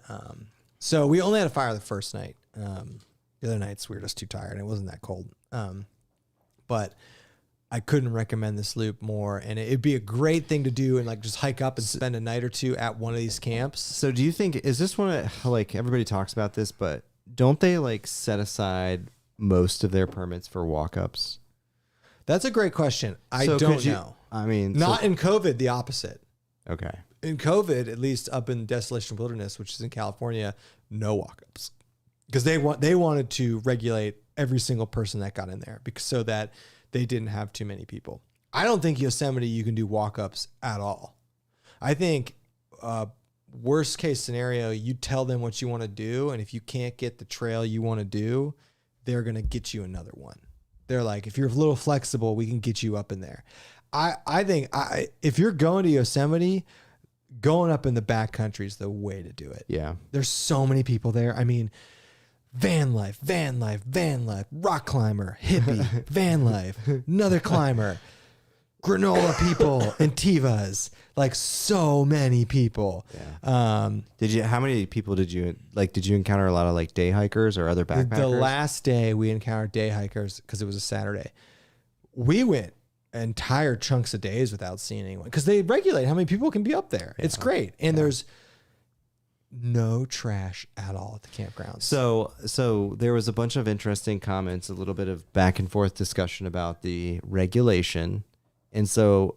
[SPEAKER 1] So we only had a fire the first night. The other nights we were just too tired. It wasn't that cold. But I couldn't recommend this loop more, and it'd be a great thing to do and like just hike up and spend a night or two at one of these camps.
[SPEAKER 3] So do you think, is this one of, like, everybody talks about this, but don't they like set aside most of their permits for walk-ups?
[SPEAKER 1] That's a great question. I
[SPEAKER 3] So
[SPEAKER 1] don't
[SPEAKER 3] could you-
[SPEAKER 1] know.
[SPEAKER 3] I mean,
[SPEAKER 1] Not in COVID, the opposite.
[SPEAKER 3] okay.
[SPEAKER 1] In COVID, at least up in Desolation Wilderness, which is in California, no walk-ups. Because they wanted to regulate every single person that got in there, because so that they didn't have too many people. I don't think Yosemite you can do walk-ups at all. I think worst case scenario, you tell them what you want to do, and if you can't get the trail you want to do, they're going to get you another one. They're like, if you're a little flexible, we can get you up in there. I think if you're going to Yosemite, going up in the backcountry is the way to do it.
[SPEAKER 3] Yeah.
[SPEAKER 1] There's so many people there. I mean, van life, rock climber, hippie, van life, another climber, granola people, Antivas, like so many people.
[SPEAKER 3] Yeah. How many people did you encounter? A lot of like day hikers or other backpackers?
[SPEAKER 1] The last day we encountered day hikers because it was a Saturday. We went entire chunks of days without seeing anyone because they regulate how many people can be up there. Yeah. It's great. And there's no trash at all at the campgrounds.
[SPEAKER 3] So there was a bunch of interesting comments, a little bit of back and forth discussion about the regulation. And so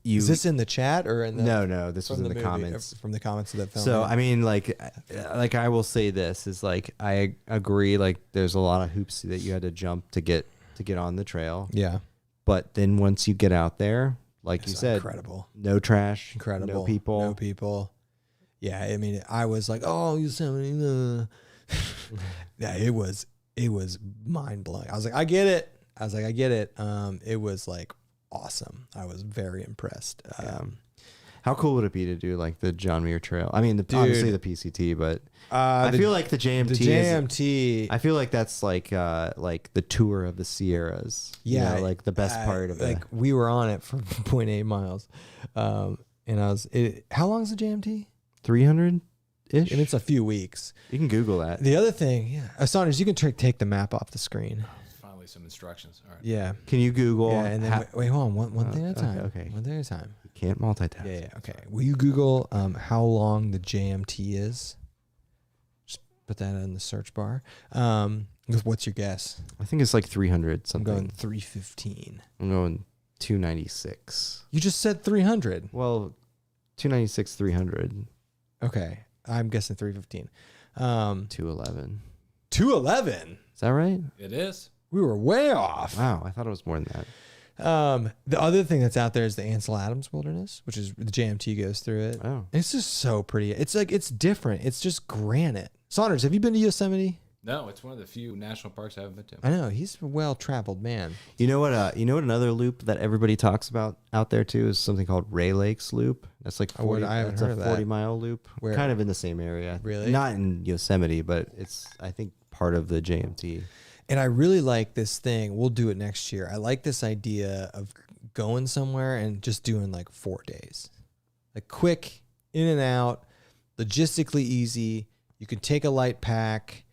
[SPEAKER 1] is this in the chat or in the
[SPEAKER 3] No, this was in the
[SPEAKER 1] movie,
[SPEAKER 3] comments.
[SPEAKER 1] From the comments of the film.
[SPEAKER 3] So I mean, like I will say this is like I agree, like there's a lot of hoops that you had to jump to get on the trail.
[SPEAKER 1] Yeah.
[SPEAKER 3] But then once you get out there, like you said,
[SPEAKER 1] incredible.
[SPEAKER 3] No trash,
[SPEAKER 1] incredible.
[SPEAKER 3] No people.
[SPEAKER 1] Yeah, I mean, I was like, oh, Yosemite. Yeah, it was mind blowing. I was like, I get it. It was like awesome. I was very impressed.
[SPEAKER 3] How cool would it be to do like the John Muir Trail? I mean, obviously the PCT, but I feel like the JMT.
[SPEAKER 1] The JMT.
[SPEAKER 3] I feel like that's like the tour of the Sierras.
[SPEAKER 1] Yeah,
[SPEAKER 3] you know, like the best part of it.
[SPEAKER 1] Like we were on it for 0.8 miles, and I was. How long is the JMT?
[SPEAKER 3] 300-ish.
[SPEAKER 1] And it's a few weeks.
[SPEAKER 3] You can Google that.
[SPEAKER 1] The other thing, Saunders, you can take the map off the screen.
[SPEAKER 2] Finally, some instructions. All right.
[SPEAKER 1] Yeah.
[SPEAKER 3] Can you Google?
[SPEAKER 1] Yeah, and then wait, hold on. One thing at a time.
[SPEAKER 3] Okay.
[SPEAKER 1] One thing at a time.
[SPEAKER 3] You can't multitask.
[SPEAKER 1] Yeah. Okay. Will you Google how long the JMT is? Just put that in the search bar. What's your guess?
[SPEAKER 3] I think it's like 300 something.
[SPEAKER 1] I'm going 315.
[SPEAKER 3] I'm going 296.
[SPEAKER 1] You just said 300.
[SPEAKER 3] Well, 296, 300.
[SPEAKER 1] Okay. I'm guessing 315.
[SPEAKER 3] 211.
[SPEAKER 1] 211?
[SPEAKER 3] Is that right?
[SPEAKER 2] It is.
[SPEAKER 1] We were way off.
[SPEAKER 3] Wow. I thought it was more than
[SPEAKER 1] that. The other thing that's out there is the Ansel Adams Wilderness, which is the JMT goes through it.
[SPEAKER 3] Oh.
[SPEAKER 1] It's just so pretty. It's like, it's different. It's just granite. Saunders, have you been to Yosemite?
[SPEAKER 2] No, it's one of the few national parks I haven't been to.
[SPEAKER 1] I know. He's a well-traveled man.
[SPEAKER 3] You know what? Another loop that everybody talks about out there too is something called Ray Lakes Loop. That's like 40.
[SPEAKER 1] I haven't heard of that.
[SPEAKER 3] 40-mile loop.
[SPEAKER 1] Where?
[SPEAKER 3] Kind of in the same area.
[SPEAKER 1] Really?
[SPEAKER 3] Not in Yosemite, but it's I think part of the JMT.
[SPEAKER 1] And I really like this thing. We'll do it next year. I like this idea of going somewhere and just doing like 4 days, like quick in and out, logistically easy. You can take a light pack.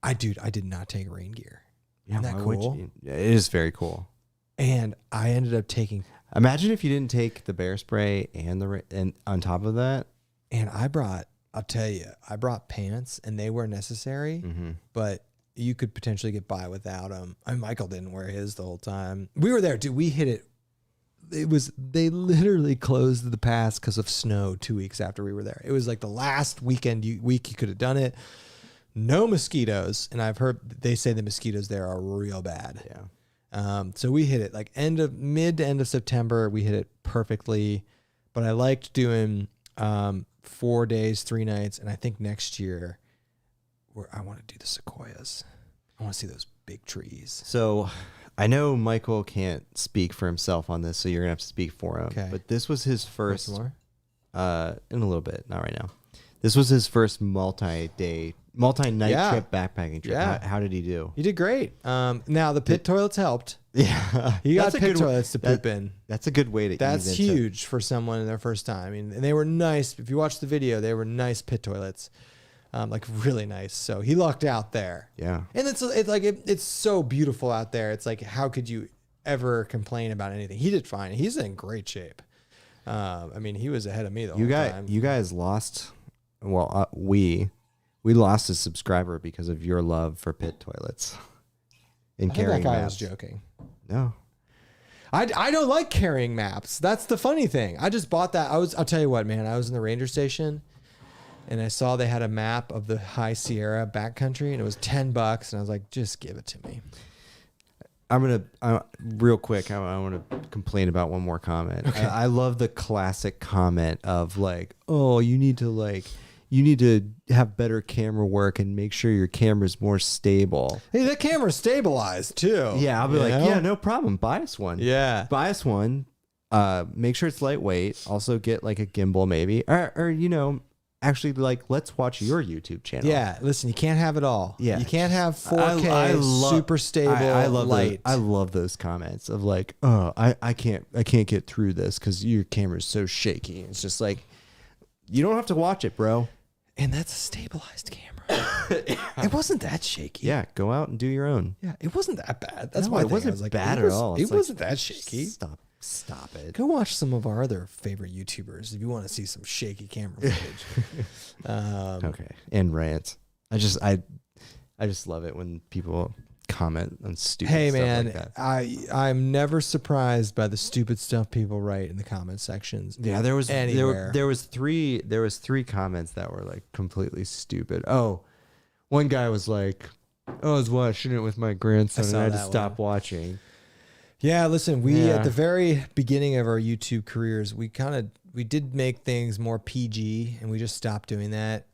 [SPEAKER 1] I did not take rain gear.
[SPEAKER 3] Yeah,
[SPEAKER 1] Isn't that cool?
[SPEAKER 3] It is very cool.
[SPEAKER 1] And I ended up taking.
[SPEAKER 3] Imagine if you didn't take the bear spray and on top of that.
[SPEAKER 1] And I'll tell you, I brought pants, and they were necessary, but you could potentially get by without them. Michael didn't wear his the whole time. We were there, dude. We hit it. They literally closed the pass because of snow 2 weeks after we were there. It was like the last week you could have done it. No mosquitoes, and I've heard they say the mosquitoes there are real bad.
[SPEAKER 3] Yeah.
[SPEAKER 1] So we hit it like mid to end of September. We hit it perfectly, but I liked doing 4 days, 3 nights, and I think next year, I want to do the sequoias. I want to see those big trees.
[SPEAKER 3] So, I know Michael can't speak for himself on this, so you're gonna have to speak for him.
[SPEAKER 1] Okay.
[SPEAKER 3] But this was his first. in a little bit, not right now. This was his first multi-night trip, backpacking trip.
[SPEAKER 1] Yeah.
[SPEAKER 3] How did he do?
[SPEAKER 1] He did great. Now the pit toilets helped.
[SPEAKER 3] Yeah,
[SPEAKER 1] He got
[SPEAKER 3] That's a
[SPEAKER 1] pit
[SPEAKER 3] good-
[SPEAKER 1] toilets to poop in.
[SPEAKER 3] That's a good way to.
[SPEAKER 1] That's
[SPEAKER 3] ease into-
[SPEAKER 1] huge for someone in their first time. I mean, and they were nice. If you watch the video, they were nice pit toilets, like really nice. So he lucked out there.
[SPEAKER 3] Yeah.
[SPEAKER 1] And it's so beautiful out there. It's like, how could you ever complain about anything? He did fine. He's in great shape. I mean, he was ahead of me the whole time.
[SPEAKER 3] You guys lost. Well, we lost a subscriber because of your love for pit toilets.
[SPEAKER 1] I think
[SPEAKER 3] Carrying
[SPEAKER 1] that guy
[SPEAKER 3] maps.
[SPEAKER 1] was joking.
[SPEAKER 3] No.
[SPEAKER 1] I don't like carrying maps. That's the funny thing. I just bought that. I'll tell you what, man. I was in the ranger station, and I saw they had a map of the High Sierra backcountry, and it was $10, and I was like, just give it to me.
[SPEAKER 3] Real quick, I want to complain about one more comment.
[SPEAKER 1] Okay.
[SPEAKER 3] I love the classic comment of like, oh, you need to have better camera work and make sure your camera's more stable.
[SPEAKER 1] Hey, that camera's stabilized too.
[SPEAKER 3] Yeah, I'll be
[SPEAKER 1] You
[SPEAKER 3] like,
[SPEAKER 1] know?
[SPEAKER 3] yeah, no problem. Buy us one.
[SPEAKER 1] Yeah.
[SPEAKER 3] Buy us one. Make sure it's lightweight. Also get like a gimbal maybe. Or actually like, let's watch your YouTube channel.
[SPEAKER 1] Yeah, listen, you can't have it all.
[SPEAKER 3] Yeah.
[SPEAKER 1] You can't have 4K,
[SPEAKER 3] I love-
[SPEAKER 1] super stable,
[SPEAKER 3] I love
[SPEAKER 1] light.
[SPEAKER 3] I love those comments of like, oh, I can't get through this because your camera's so shaky. It's just like, you don't have to watch it, bro.
[SPEAKER 1] And that's a stabilized camera. It wasn't that shaky.
[SPEAKER 3] Yeah, go out and do your own.
[SPEAKER 1] Yeah, it wasn't that bad. That's
[SPEAKER 3] No,
[SPEAKER 1] why
[SPEAKER 3] it wasn't bad at all.
[SPEAKER 1] It
[SPEAKER 3] It's like,
[SPEAKER 1] wasn't that shaky.
[SPEAKER 3] Stop it.
[SPEAKER 1] Go watch some of our other favorite YouTubers if you want to see some shaky camera footage.
[SPEAKER 3] Okay, and rants. I just love it when people comment on stupid
[SPEAKER 1] Hey
[SPEAKER 3] stuff
[SPEAKER 1] man,
[SPEAKER 3] like that.
[SPEAKER 1] I'm never surprised by the stupid stuff people write in the comment sections.
[SPEAKER 3] Yeah, there was
[SPEAKER 1] anywhere.
[SPEAKER 3] there was three comments that were like completely stupid. Oh, one guy was like, "Oh, I was watching it with my grandson, and I had to
[SPEAKER 1] that
[SPEAKER 3] stop watching."
[SPEAKER 1] Yeah, listen, we
[SPEAKER 3] Yeah.
[SPEAKER 1] at the very beginning of our YouTube careers, we did make things more PG, and we just stopped doing that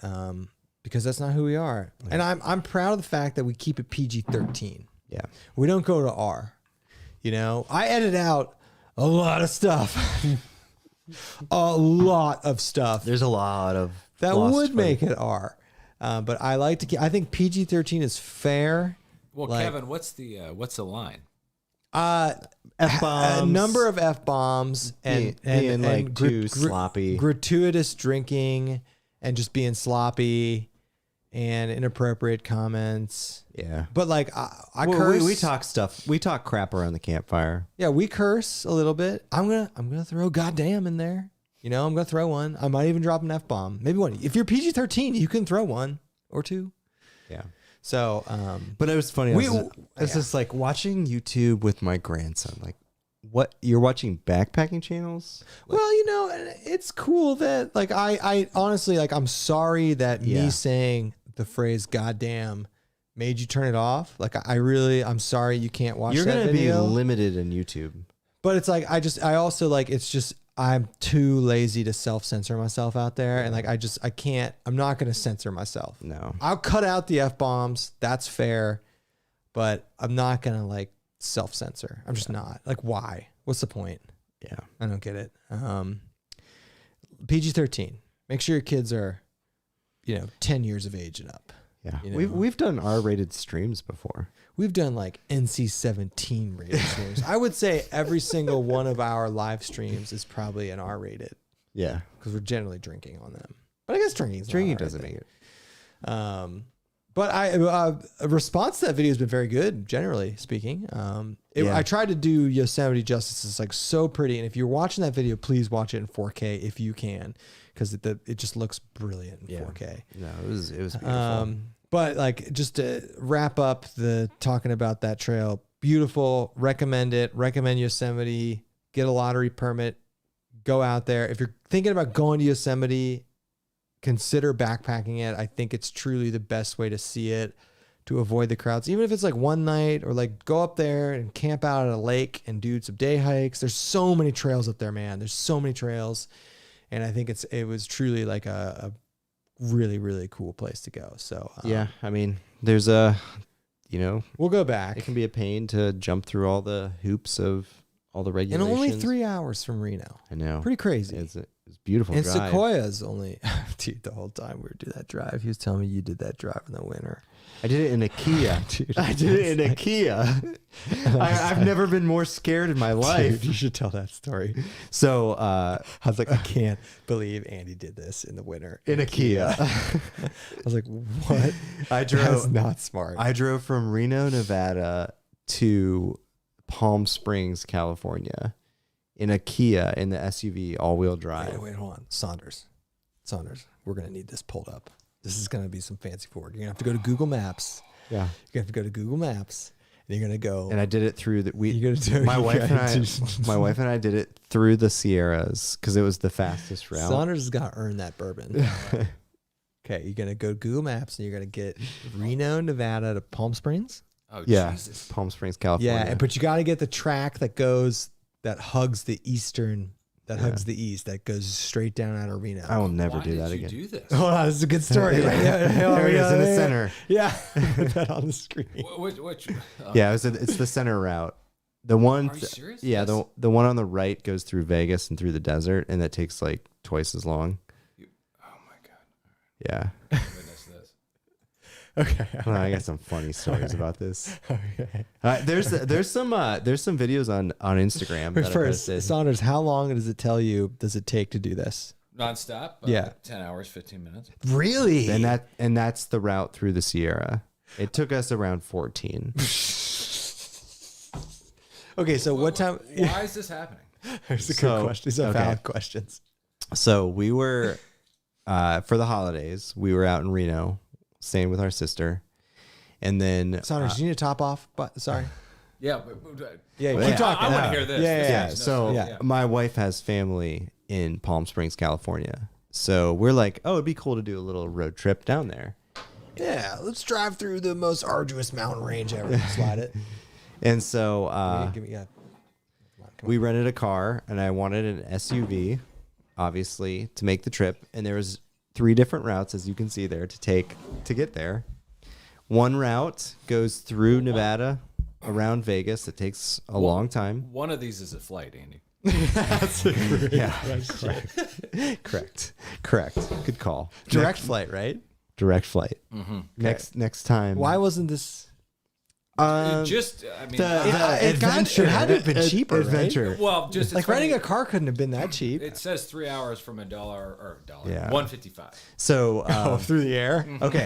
[SPEAKER 1] because that's not who we are.
[SPEAKER 3] Yeah.
[SPEAKER 1] And I'm proud of the fact that we keep it PG-13.
[SPEAKER 3] Yeah,
[SPEAKER 1] We don't go to R. You know, I edit out a lot of stuff, a lot of stuff
[SPEAKER 3] there's a lot of
[SPEAKER 1] that
[SPEAKER 3] lost
[SPEAKER 1] would
[SPEAKER 3] footage.
[SPEAKER 1] make it R. But I like to keep. I think PG-13 is fair.
[SPEAKER 2] Well,
[SPEAKER 1] Like-
[SPEAKER 2] Kevin, what's the line?
[SPEAKER 3] F-bombs,
[SPEAKER 1] A number of F-bombs and
[SPEAKER 3] being like too
[SPEAKER 1] gr-
[SPEAKER 3] sloppy.
[SPEAKER 1] gratuitous drinking and just being sloppy and inappropriate comments.
[SPEAKER 3] Yeah,
[SPEAKER 1] But like I
[SPEAKER 3] Well,
[SPEAKER 1] curse.
[SPEAKER 3] we talk stuff. We talk crap around the campfire.
[SPEAKER 1] Yeah, we curse a little bit. I'm gonna throw goddamn in there. You know, I'm gonna throw one. I might even drop an F-bomb. Maybe one. If you're PG-13, you can throw one or two.
[SPEAKER 3] Yeah.
[SPEAKER 1] So,
[SPEAKER 3] But it was funny.
[SPEAKER 1] We-
[SPEAKER 3] I was just like watching YouTube with my grandson. Like, what? You're watching backpacking channels?
[SPEAKER 1] well, you know, it's cool that like I honestly like I'm sorry that
[SPEAKER 3] Yeah.
[SPEAKER 1] me saying the phrase "goddamn" made you turn it off. Like I'm sorry you can't watch.
[SPEAKER 3] You're
[SPEAKER 1] that
[SPEAKER 3] gonna
[SPEAKER 1] video.
[SPEAKER 3] be limited in YouTube.
[SPEAKER 1] But it's like I also like it's just I'm too lazy to self-censor myself out there, and like I can't. I'm not gonna censor myself.
[SPEAKER 3] No.
[SPEAKER 1] I'll cut out the F-bombs. That's fair, but I'm not gonna like self-censor. I'm just not. Like, why? What's the point?
[SPEAKER 3] Yeah.
[SPEAKER 1] I don't get it. PG-13. Make sure your kids are, 10 years of age and up.
[SPEAKER 3] Yeah.
[SPEAKER 1] You know.
[SPEAKER 3] We've done R-rated streams before.
[SPEAKER 1] We've done like NC-17 rated streams. I would say every single one of our live streams is probably an R-rated
[SPEAKER 3] Yeah.
[SPEAKER 1] because we're generally drinking on them. But I guess drinking
[SPEAKER 3] Doesn't make it.
[SPEAKER 1] But a response to that video has been very good, generally speaking.
[SPEAKER 3] Yeah.
[SPEAKER 1] I tried to do Yosemite justice. It's like so pretty, and if you're watching that video, please watch it in 4K if you can, because it just looks brilliant in 4K.
[SPEAKER 3] No, it was beautiful.
[SPEAKER 1] But like just to wrap up the talking about that trail, beautiful. Recommend it. Recommend Yosemite. Get a lottery permit. Go out there. If you're thinking about going to Yosemite, consider backpacking it. I think it's truly the best way to see it, to avoid the crowds. Even if it's like one night, or like go up there and camp out at a lake and do some day hikes. There's so many trails up there, man. There's so many trails. And I think it was truly like a really, really cool place to go. So
[SPEAKER 3] Yeah. I mean, there's
[SPEAKER 1] we'll go back.
[SPEAKER 3] it can be a pain to jump through all the hoops of all the
[SPEAKER 1] And
[SPEAKER 3] regulations.
[SPEAKER 1] only 3 hours from Reno.
[SPEAKER 3] I know.
[SPEAKER 1] Pretty crazy.
[SPEAKER 3] It's was a beautiful
[SPEAKER 1] And
[SPEAKER 3] drive.
[SPEAKER 1] Sequoia's only, dude, the whole time we were doing that drive, he was telling me you did that drive in the winter.
[SPEAKER 3] I did it in a Kia.
[SPEAKER 1] Dude,
[SPEAKER 3] I did it in a Kia. I've never been more scared in my life.
[SPEAKER 1] Dude, you should tell that story.
[SPEAKER 3] So
[SPEAKER 1] I was like, I can't believe Andy did this in the winter
[SPEAKER 3] in a Kia.
[SPEAKER 1] I was like, what?
[SPEAKER 3] I
[SPEAKER 1] That's not smart.
[SPEAKER 3] I drove from Reno, Nevada to Palm Springs, California in a Kia in the SUV all-wheel drive.
[SPEAKER 1] Wait, hold on. Saunders, we're going to need this pulled up. This is going to be some fancy forward. You're going to have to go to Google Maps.
[SPEAKER 3] Yeah.
[SPEAKER 1] You're going to have to go to Google Maps. And you're going to go.
[SPEAKER 3] And I did it through the
[SPEAKER 1] You're gonna do,
[SPEAKER 3] my wife and I did it through the Sierras because it was the fastest route.
[SPEAKER 1] Saunders has got to earn that bourbon. Okay, you're going to go to Google Maps and you're going to get Reno, Nevada to Palm Springs.
[SPEAKER 2] Oh,
[SPEAKER 3] Yeah.
[SPEAKER 2] Jesus.
[SPEAKER 3] Palm Springs, California.
[SPEAKER 1] Yeah, but you got to get the track that hugs the eastern, hugs the east, that goes straight down out of Reno.
[SPEAKER 3] I will never
[SPEAKER 2] Why
[SPEAKER 3] do
[SPEAKER 2] did
[SPEAKER 3] that
[SPEAKER 2] you
[SPEAKER 3] again.
[SPEAKER 2] do this?
[SPEAKER 1] Hold on, this is a good story.
[SPEAKER 3] There it is in the center.
[SPEAKER 1] Yeah, put that on the screen.
[SPEAKER 2] Which,
[SPEAKER 3] Yeah, it's the center route. The one,
[SPEAKER 2] Are you serious?
[SPEAKER 3] yeah,
[SPEAKER 2] Yes.
[SPEAKER 3] the one on the right goes through Vegas and through the desert, and that takes like twice as long.
[SPEAKER 2] Oh my God.
[SPEAKER 3] Yeah,
[SPEAKER 2] Witness this.
[SPEAKER 1] Okay,
[SPEAKER 3] well, I got some funny stories about this.
[SPEAKER 1] okay.
[SPEAKER 3] There's some videos on Instagram.
[SPEAKER 1] Wait,
[SPEAKER 3] that I
[SPEAKER 1] first,
[SPEAKER 3] posted.
[SPEAKER 1] Saunders, how long does it take to do this?
[SPEAKER 2] Nonstop?
[SPEAKER 1] Yeah.
[SPEAKER 2] 10 hours, 15 minutes.
[SPEAKER 1] Really?
[SPEAKER 3] and that's the route through the Sierra. It took us around 14.
[SPEAKER 1] Okay, so what time?
[SPEAKER 2] Why is this happening?
[SPEAKER 1] There's a good
[SPEAKER 3] So,
[SPEAKER 1] question. These are
[SPEAKER 3] okay.
[SPEAKER 1] valid questions.
[SPEAKER 3] So we were for the holidays. We were out in Reno, staying with our sister, and then
[SPEAKER 1] Saunders, you need to top off. But sorry.
[SPEAKER 2] Yeah.
[SPEAKER 1] Yeah,
[SPEAKER 3] keep
[SPEAKER 1] talking.
[SPEAKER 2] I want to hear this.
[SPEAKER 1] Yeah,
[SPEAKER 2] This
[SPEAKER 1] yeah,
[SPEAKER 2] makes no
[SPEAKER 3] So
[SPEAKER 2] sense.
[SPEAKER 1] Yeah.
[SPEAKER 3] my wife has family in Palm Springs, California. So we're like, oh, it'd be cool to do a little road trip down there.
[SPEAKER 1] Yeah, let's drive through the most arduous mountain range ever. Slide it.
[SPEAKER 3] And so
[SPEAKER 1] Give me, yeah.
[SPEAKER 3] we rented a car, and I wanted an SUV, obviously, to make the trip. And there was 3 different routes, as you can see there, to take to get there. One route goes through Nevada, around Vegas. It takes a long time.
[SPEAKER 2] One of these is a flight, Andy.
[SPEAKER 3] Yeah, correct. Good call.
[SPEAKER 1] Direct flight, right?
[SPEAKER 3] Direct flight.
[SPEAKER 2] Mm-hmm.
[SPEAKER 3] Next time.
[SPEAKER 1] Why wasn't this?
[SPEAKER 2] Just, I mean,
[SPEAKER 1] it had to have been cheaper, right?
[SPEAKER 3] Adventure.
[SPEAKER 2] well, just
[SPEAKER 1] Like
[SPEAKER 2] it's funny.
[SPEAKER 1] renting a car couldn't have been that cheap.
[SPEAKER 2] It says 3 hours from $1
[SPEAKER 3] Yeah.
[SPEAKER 2] $1.55.
[SPEAKER 3] So
[SPEAKER 1] Through the air.
[SPEAKER 3] okay,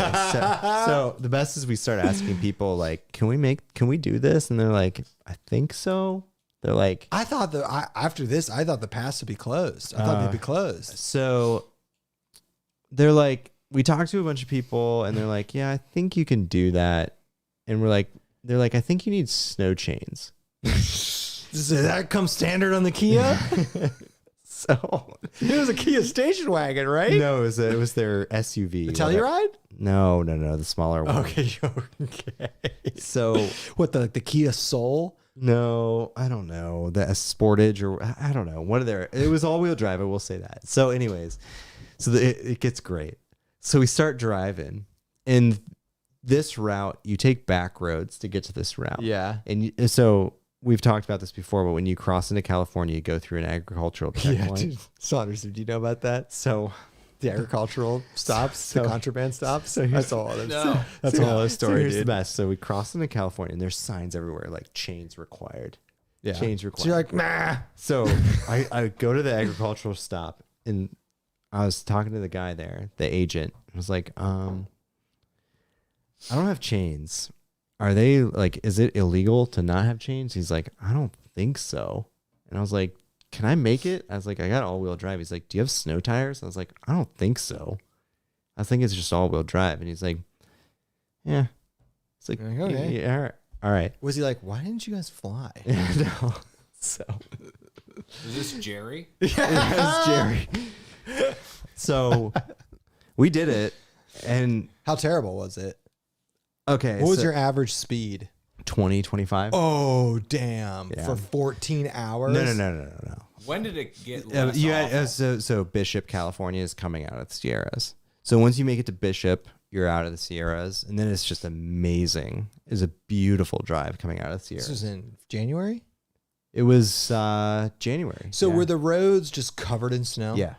[SPEAKER 3] so the best is we start asking people like, can we do this? And they're like, I think so. They're like,
[SPEAKER 1] I thought after this, I thought the pass would be closed. I thought they'd be closed.
[SPEAKER 3] so they're like, we talked to a bunch of people, and they're like, yeah, I think you can do that. And they're like, I think you need snow chains.
[SPEAKER 1] That comes standard on the Kia.
[SPEAKER 3] So
[SPEAKER 1] It was a Kia station wagon, right?
[SPEAKER 3] no, it was their SUV.
[SPEAKER 1] The Telluride.
[SPEAKER 3] No, the smaller one.
[SPEAKER 1] Okay.
[SPEAKER 3] So
[SPEAKER 1] What the Kia Soul?
[SPEAKER 3] no, I don't know, the Sportage, or I don't know. One of their, it was all-wheel drive, I will say that. So anyways, it gets great. So we start driving, and this route, you take back roads to get to this route.
[SPEAKER 1] Yeah.
[SPEAKER 3] And so we've talked about this before, but when you cross into California, you go through an agricultural checkpoint.
[SPEAKER 1] Yeah, dude. Saunders, do you know about that?
[SPEAKER 3] So
[SPEAKER 1] The agricultural stops, the contraband stops. That's all.
[SPEAKER 2] No.
[SPEAKER 1] That's a whole other
[SPEAKER 3] so
[SPEAKER 1] story,
[SPEAKER 3] here's the
[SPEAKER 1] dude.
[SPEAKER 3] best. So we cross into California, and there's signs everywhere like chains required.
[SPEAKER 1] Yeah.
[SPEAKER 3] Chains
[SPEAKER 1] So
[SPEAKER 3] required.
[SPEAKER 1] you're like, nah.
[SPEAKER 3] So I go to the agricultural stop, and I was talking to the guy there, the agent. I was like, I don't have chains. Are they like, is it illegal to not have chains? He's like, I don't think so. And I was like, can I make it? I was like, I got all-wheel drive. He's like, do you have snow tires? I was like, I don't think so. I think it's just all-wheel drive. And he's like, yeah. It's like,
[SPEAKER 1] You're like, okay.
[SPEAKER 3] yeah, all right.
[SPEAKER 1] Was he like, why didn't you guys fly?
[SPEAKER 3] No. So
[SPEAKER 2] Is this Jerry?
[SPEAKER 3] it's Jerry. So we did it, and
[SPEAKER 1] How terrible was it?
[SPEAKER 3] okay.
[SPEAKER 1] What was
[SPEAKER 3] so
[SPEAKER 1] your average speed?
[SPEAKER 3] 20, 25?
[SPEAKER 1] Oh, damn.
[SPEAKER 3] Yeah.
[SPEAKER 1] For 14 hours?
[SPEAKER 3] No.
[SPEAKER 2] When did it get less
[SPEAKER 3] You
[SPEAKER 2] awful?
[SPEAKER 3] had, so Bishop, California is coming out of the Sierras. So once you make it to Bishop, you're out of the Sierras, and then it's just amazing. It's a beautiful drive coming out of the Sierras.
[SPEAKER 1] This was in January?
[SPEAKER 3] It was January.
[SPEAKER 1] So
[SPEAKER 3] yeah.
[SPEAKER 1] were the roads just covered in snow?
[SPEAKER 3] Yeah.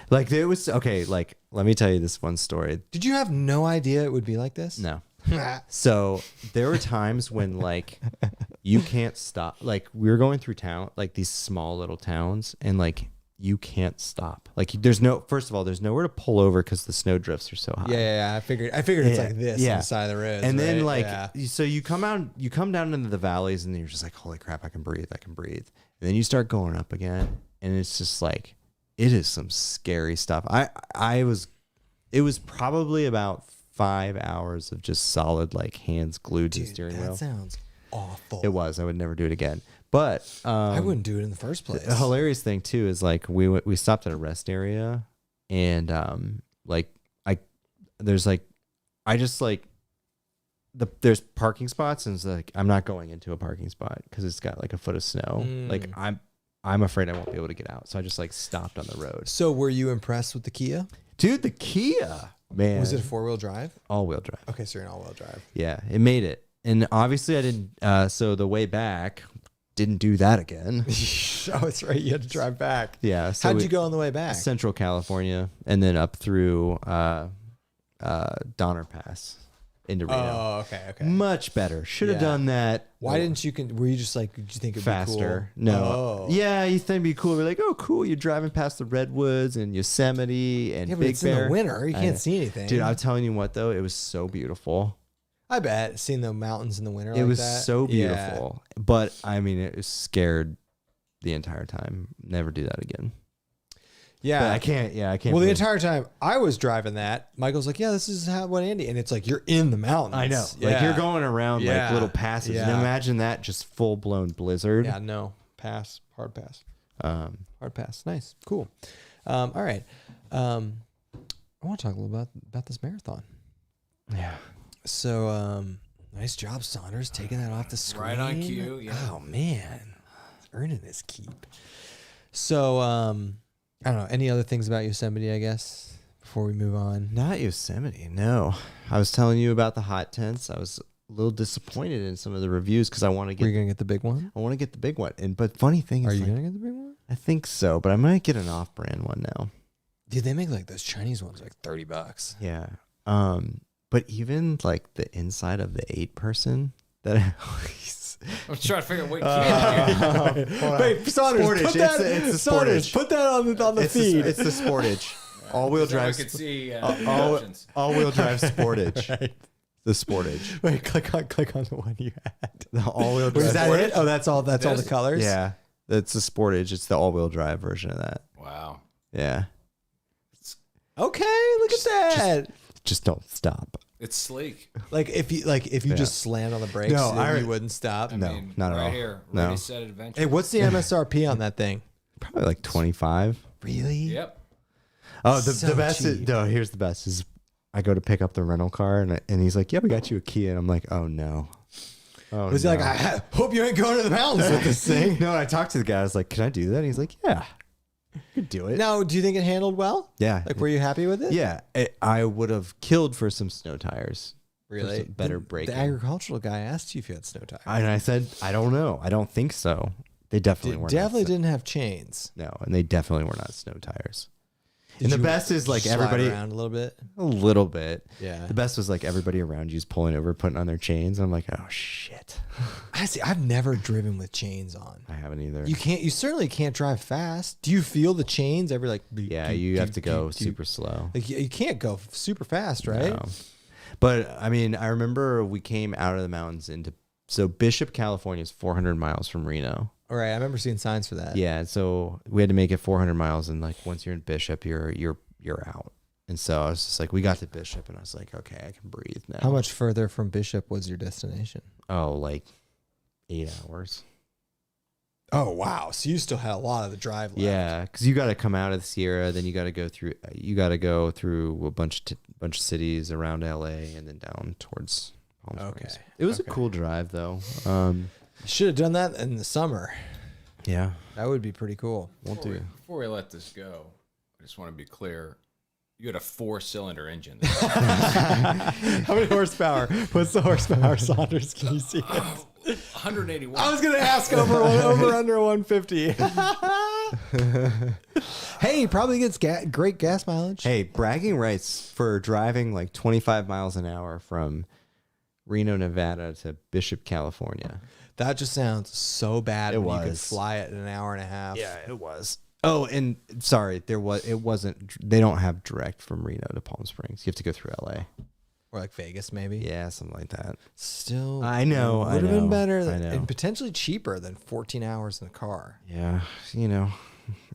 [SPEAKER 3] Like it was okay. Like let me tell you this one story.
[SPEAKER 1] Did you have no idea it would be like this?
[SPEAKER 3] No. So there were times when like you can't stop. Like we were going through town, like these small little towns, and like you can't stop. Like there's no. First of all, there's nowhere to pull over because the snow drifts are so high.
[SPEAKER 1] Yeah. I figured it's like this on the side of the road.
[SPEAKER 3] And then like
[SPEAKER 1] yeah.
[SPEAKER 3] so you come down into the valleys, and you're just like, holy crap, I can breathe. And then you start going up again, and it's just like it is some scary stuff. It was probably about 5 hours of just solid like hands glued to the steering wheel.
[SPEAKER 1] That sounds awful.
[SPEAKER 3] It was. I would never do it again. But
[SPEAKER 1] I wouldn't do it in the first place.
[SPEAKER 3] The hilarious thing too is like we stopped at a rest area, and there's parking spots, and it's like I'm not going into a parking spot because it's got like a foot of snow. Like I'm afraid I won't be able to get out, so I just like stopped on the road.
[SPEAKER 1] So were you impressed with the Kia?
[SPEAKER 3] Dude, the Kia, man.
[SPEAKER 1] Was it a 4-wheel drive?
[SPEAKER 3] All-wheel drive.
[SPEAKER 1] Okay, so you're an all-wheel drive.
[SPEAKER 3] Yeah, it made it. And obviously I didn't, so the way back, didn't do that again.
[SPEAKER 1] Oh, it's right. You had to drive back.
[SPEAKER 3] Yeah. So
[SPEAKER 1] how'd you go on the way back?
[SPEAKER 3] Central California, and then up through Donner Pass into Reno.
[SPEAKER 1] Oh, okay.
[SPEAKER 3] Much better. Should have done that.
[SPEAKER 1] Why didn't you? Were you just like? Did you think it'd
[SPEAKER 3] faster?
[SPEAKER 1] be cool?
[SPEAKER 3] No.
[SPEAKER 1] Oh.
[SPEAKER 3] Yeah, you think it'd be cool. We're like, oh, cool. You're driving past the redwoods and Yosemite and
[SPEAKER 1] but
[SPEAKER 3] Big
[SPEAKER 1] it's
[SPEAKER 3] Bear.
[SPEAKER 1] in the winter. You can't see anything.
[SPEAKER 3] Dude, I'm telling you what though, it was so beautiful.
[SPEAKER 1] I bet seeing the mountains in the winter.
[SPEAKER 3] It
[SPEAKER 1] like
[SPEAKER 3] was
[SPEAKER 1] that.
[SPEAKER 3] so beautiful, but I mean, it was scared the entire time. Never do that again.
[SPEAKER 1] Yeah,
[SPEAKER 3] but I can't. Yeah, I can't.
[SPEAKER 1] Well, the entire time I was driving that, Michael's like, "Yeah, this is what Andy," and it's like you're in the mountains.
[SPEAKER 3] I know.
[SPEAKER 1] Yeah.
[SPEAKER 3] Like you're going around like little passes.
[SPEAKER 1] Yeah.
[SPEAKER 3] And imagine that just full blown blizzard.
[SPEAKER 1] Yeah, no pass, hard pass, hard pass. Nice, cool. All right, I want to talk a little about this marathon.
[SPEAKER 3] Yeah.
[SPEAKER 1] So, nice job, Saunders, taking that off the screen.
[SPEAKER 2] Right on cue. Yeah.
[SPEAKER 1] Oh man, he's earning his keep. So, I don't know. Any other things about Yosemite, I guess, before we move on?
[SPEAKER 3] Not Yosemite, no. I was telling you about the hot tents. I was a little disappointed in some of the reviews because I want to get.
[SPEAKER 1] Were you gonna get the big one?
[SPEAKER 3] I want to get the big one, but funny thing is,
[SPEAKER 1] Are you gonna get the big one?
[SPEAKER 3] I think so, but I might get an off-brand one now.
[SPEAKER 1] Dude, they make like those Chinese ones like $30.
[SPEAKER 3] Yeah. But even like the inside of the 8-person that
[SPEAKER 2] I'm trying to figure out what you can't do.
[SPEAKER 1] Wait, Saunders,
[SPEAKER 3] Sportage.
[SPEAKER 1] put that,
[SPEAKER 3] It's the
[SPEAKER 1] Saunders,
[SPEAKER 3] Sportage.
[SPEAKER 1] put that on the feed.
[SPEAKER 3] It's the Sportage. All-wheel
[SPEAKER 2] So I
[SPEAKER 3] drive.
[SPEAKER 2] could see options.
[SPEAKER 3] All-wheel drive Sportage.
[SPEAKER 1] Right.
[SPEAKER 3] The Sportage.
[SPEAKER 1] Wait, click on the one you had.
[SPEAKER 3] The all-wheel
[SPEAKER 1] Wait,
[SPEAKER 3] drive.
[SPEAKER 1] is that
[SPEAKER 2] Sportage?
[SPEAKER 1] it? Oh, that's all the colors?
[SPEAKER 3] Yeah. It's the Sportage. It's the all-wheel drive version of that.
[SPEAKER 2] Wow.
[SPEAKER 3] Yeah.
[SPEAKER 1] Okay, look at that.
[SPEAKER 3] Just don't stop.
[SPEAKER 2] It's sleek.
[SPEAKER 1] Like if you just slammed on the brakes,
[SPEAKER 3] No,
[SPEAKER 1] then you wouldn't stop.
[SPEAKER 2] I
[SPEAKER 3] No,
[SPEAKER 2] mean,
[SPEAKER 3] not at
[SPEAKER 2] right
[SPEAKER 3] all.
[SPEAKER 2] here.
[SPEAKER 3] No.
[SPEAKER 2] Ready, set, adventure.
[SPEAKER 1] Hey, what's the MSRP on that thing?
[SPEAKER 3] Probably like 25.
[SPEAKER 1] Really?
[SPEAKER 2] Yep.
[SPEAKER 3] Oh,
[SPEAKER 1] So
[SPEAKER 3] the best is,
[SPEAKER 1] cheap.
[SPEAKER 3] no, here's the best is I go to pick up the rental car and he's like, yeah, we got you a Kia. And I'm like, oh no. Oh,
[SPEAKER 1] Was he like, I hope you ain't going to the mountains with this thing?
[SPEAKER 3] No, and I talked to the guy. I was like, can I do that? And he's like, yeah, you could do it.
[SPEAKER 1] Now, do you think it handled well?
[SPEAKER 3] Yeah.
[SPEAKER 1] Like, were you happy with it?
[SPEAKER 3] Yeah. I would have killed for some snow tires.
[SPEAKER 1] Really?
[SPEAKER 3] For some better
[SPEAKER 1] The
[SPEAKER 3] braking.
[SPEAKER 1] agricultural guy asked you if you had snow tires.
[SPEAKER 3] And I said, I don't know. I don't think so. They definitely weren't.
[SPEAKER 1] Definitely didn't have chains.
[SPEAKER 3] No, and they definitely were not snow tires.
[SPEAKER 1] Did
[SPEAKER 3] And the
[SPEAKER 1] you
[SPEAKER 3] best is like
[SPEAKER 1] slide
[SPEAKER 3] everybody
[SPEAKER 1] around a little bit.
[SPEAKER 3] a little bit.
[SPEAKER 1] Yeah.
[SPEAKER 3] The best was like everybody around you's pulling over, putting on their chains. And I'm like, oh shit.
[SPEAKER 1] I see. I've never driven with chains on.
[SPEAKER 3] I haven't either.
[SPEAKER 1] You can't. You certainly can't drive fast. Do you feel the chains every like?
[SPEAKER 3] Yeah, you have to go super slow.
[SPEAKER 1] Like you can't go super fast, right?
[SPEAKER 3] No. But I mean, I remember we came out of the mountains so Bishop, California is 400 miles from Reno.
[SPEAKER 1] All right, I remember seeing signs for that.
[SPEAKER 3] Yeah, so we had to make it 400 miles, and like once you're in Bishop, you're out. And so I was just like, we got to Bishop, and I was like, okay, I can breathe now.
[SPEAKER 1] How much further from Bishop was your destination?
[SPEAKER 3] Oh, like 8 hours.
[SPEAKER 1] Oh wow! So you still had a lot of the drive left.
[SPEAKER 3] Yeah, because you got to come out of the Sierra, then you got to go through. You got to go through a bunch of cities around LA, and then down towards Palm Springs.
[SPEAKER 1] Okay.
[SPEAKER 3] It was
[SPEAKER 1] Okay.
[SPEAKER 3] a cool drive, though.
[SPEAKER 1] You should have done that in the summer.
[SPEAKER 3] Yeah,
[SPEAKER 1] That would be pretty cool.
[SPEAKER 2] Before we let this go, I just want to be clear. You had a 4-cylinder engine.
[SPEAKER 1] How many horsepower? What's the horsepower, Saunders? Can you see it?
[SPEAKER 2] 181.
[SPEAKER 1] I was gonna ask over under 150. Hey, he probably gets great gas mileage.
[SPEAKER 3] Hey, bragging rights for driving like 25 miles an hour from Reno, Nevada to Bishop, California.
[SPEAKER 1] That just sounds so bad.
[SPEAKER 3] It
[SPEAKER 1] when you could
[SPEAKER 3] was.
[SPEAKER 1] fly it in an hour and a half.
[SPEAKER 3] Yeah, it was. Oh, and sorry, it wasn't. They don't have direct from Reno to Palm Springs. You have to go through LA.
[SPEAKER 1] Or like Vegas, maybe.
[SPEAKER 3] Yeah, something like that.
[SPEAKER 1] Still,
[SPEAKER 3] I know.
[SPEAKER 1] Would have been better
[SPEAKER 3] I know.
[SPEAKER 1] and potentially cheaper than 14 hours in a car.
[SPEAKER 3] Yeah,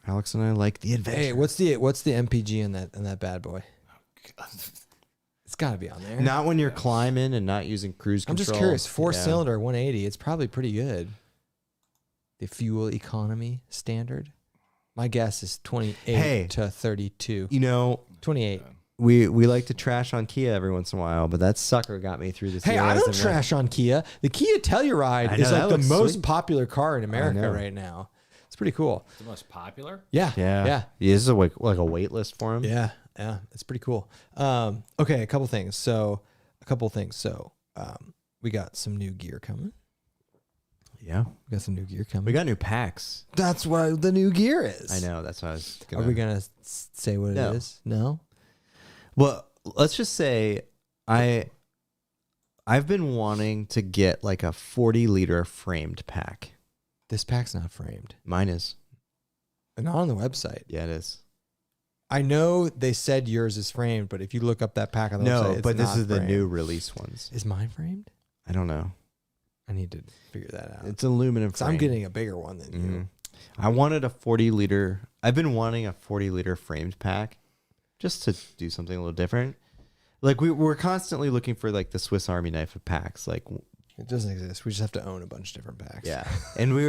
[SPEAKER 3] Alex and I like the adventure.
[SPEAKER 1] Hey, what's the MPG in that bad boy? It's got to be on there.
[SPEAKER 3] Not when you're climbing and not using cruise
[SPEAKER 1] I'm
[SPEAKER 3] control.
[SPEAKER 1] just curious. 4-cylinder 180. It's probably pretty good. The fuel economy standard. My guess is 28 to 32. 28.
[SPEAKER 3] We like to trash on Kia every once in a while, but that sucker got me through this.
[SPEAKER 1] Hey, I don't trash on Kia. The Kia Telluride is like the most popular car in America right now. It's pretty cool.
[SPEAKER 2] The most popular?
[SPEAKER 1] Yeah.
[SPEAKER 3] This is like a wait list for him.
[SPEAKER 1] Yeah. It's pretty cool. Okay, a couple things. So, we got some new gear coming.
[SPEAKER 3] Yeah.
[SPEAKER 1] We got some new gear coming.
[SPEAKER 3] We got new packs.
[SPEAKER 1] That's what the new gear is.
[SPEAKER 3] I know. That's what I was
[SPEAKER 1] Are we going to say what it is? No?
[SPEAKER 3] Well, let's just say I've been wanting to get like a 40-liter framed pack.
[SPEAKER 1] This pack's not framed.
[SPEAKER 3] Mine is.
[SPEAKER 1] Not on the website.
[SPEAKER 3] Yeah, it is.
[SPEAKER 1] I know they said yours is framed, but if you look up that pack on the website, it's
[SPEAKER 3] but this
[SPEAKER 1] not
[SPEAKER 3] is the
[SPEAKER 1] framed.
[SPEAKER 3] new release ones.
[SPEAKER 1] Is mine framed?
[SPEAKER 3] I don't know.
[SPEAKER 1] I need to figure that out.
[SPEAKER 3] It's aluminum frame.
[SPEAKER 1] I'm getting a bigger one than you.
[SPEAKER 3] I wanted a 40-liter. I've been wanting a 40-liter framed pack just to do something a little different. Like we're constantly looking for like the Swiss Army knife of packs. Like
[SPEAKER 1] it doesn't exist. We just have to own a bunch of different packs.
[SPEAKER 3] Yeah. And we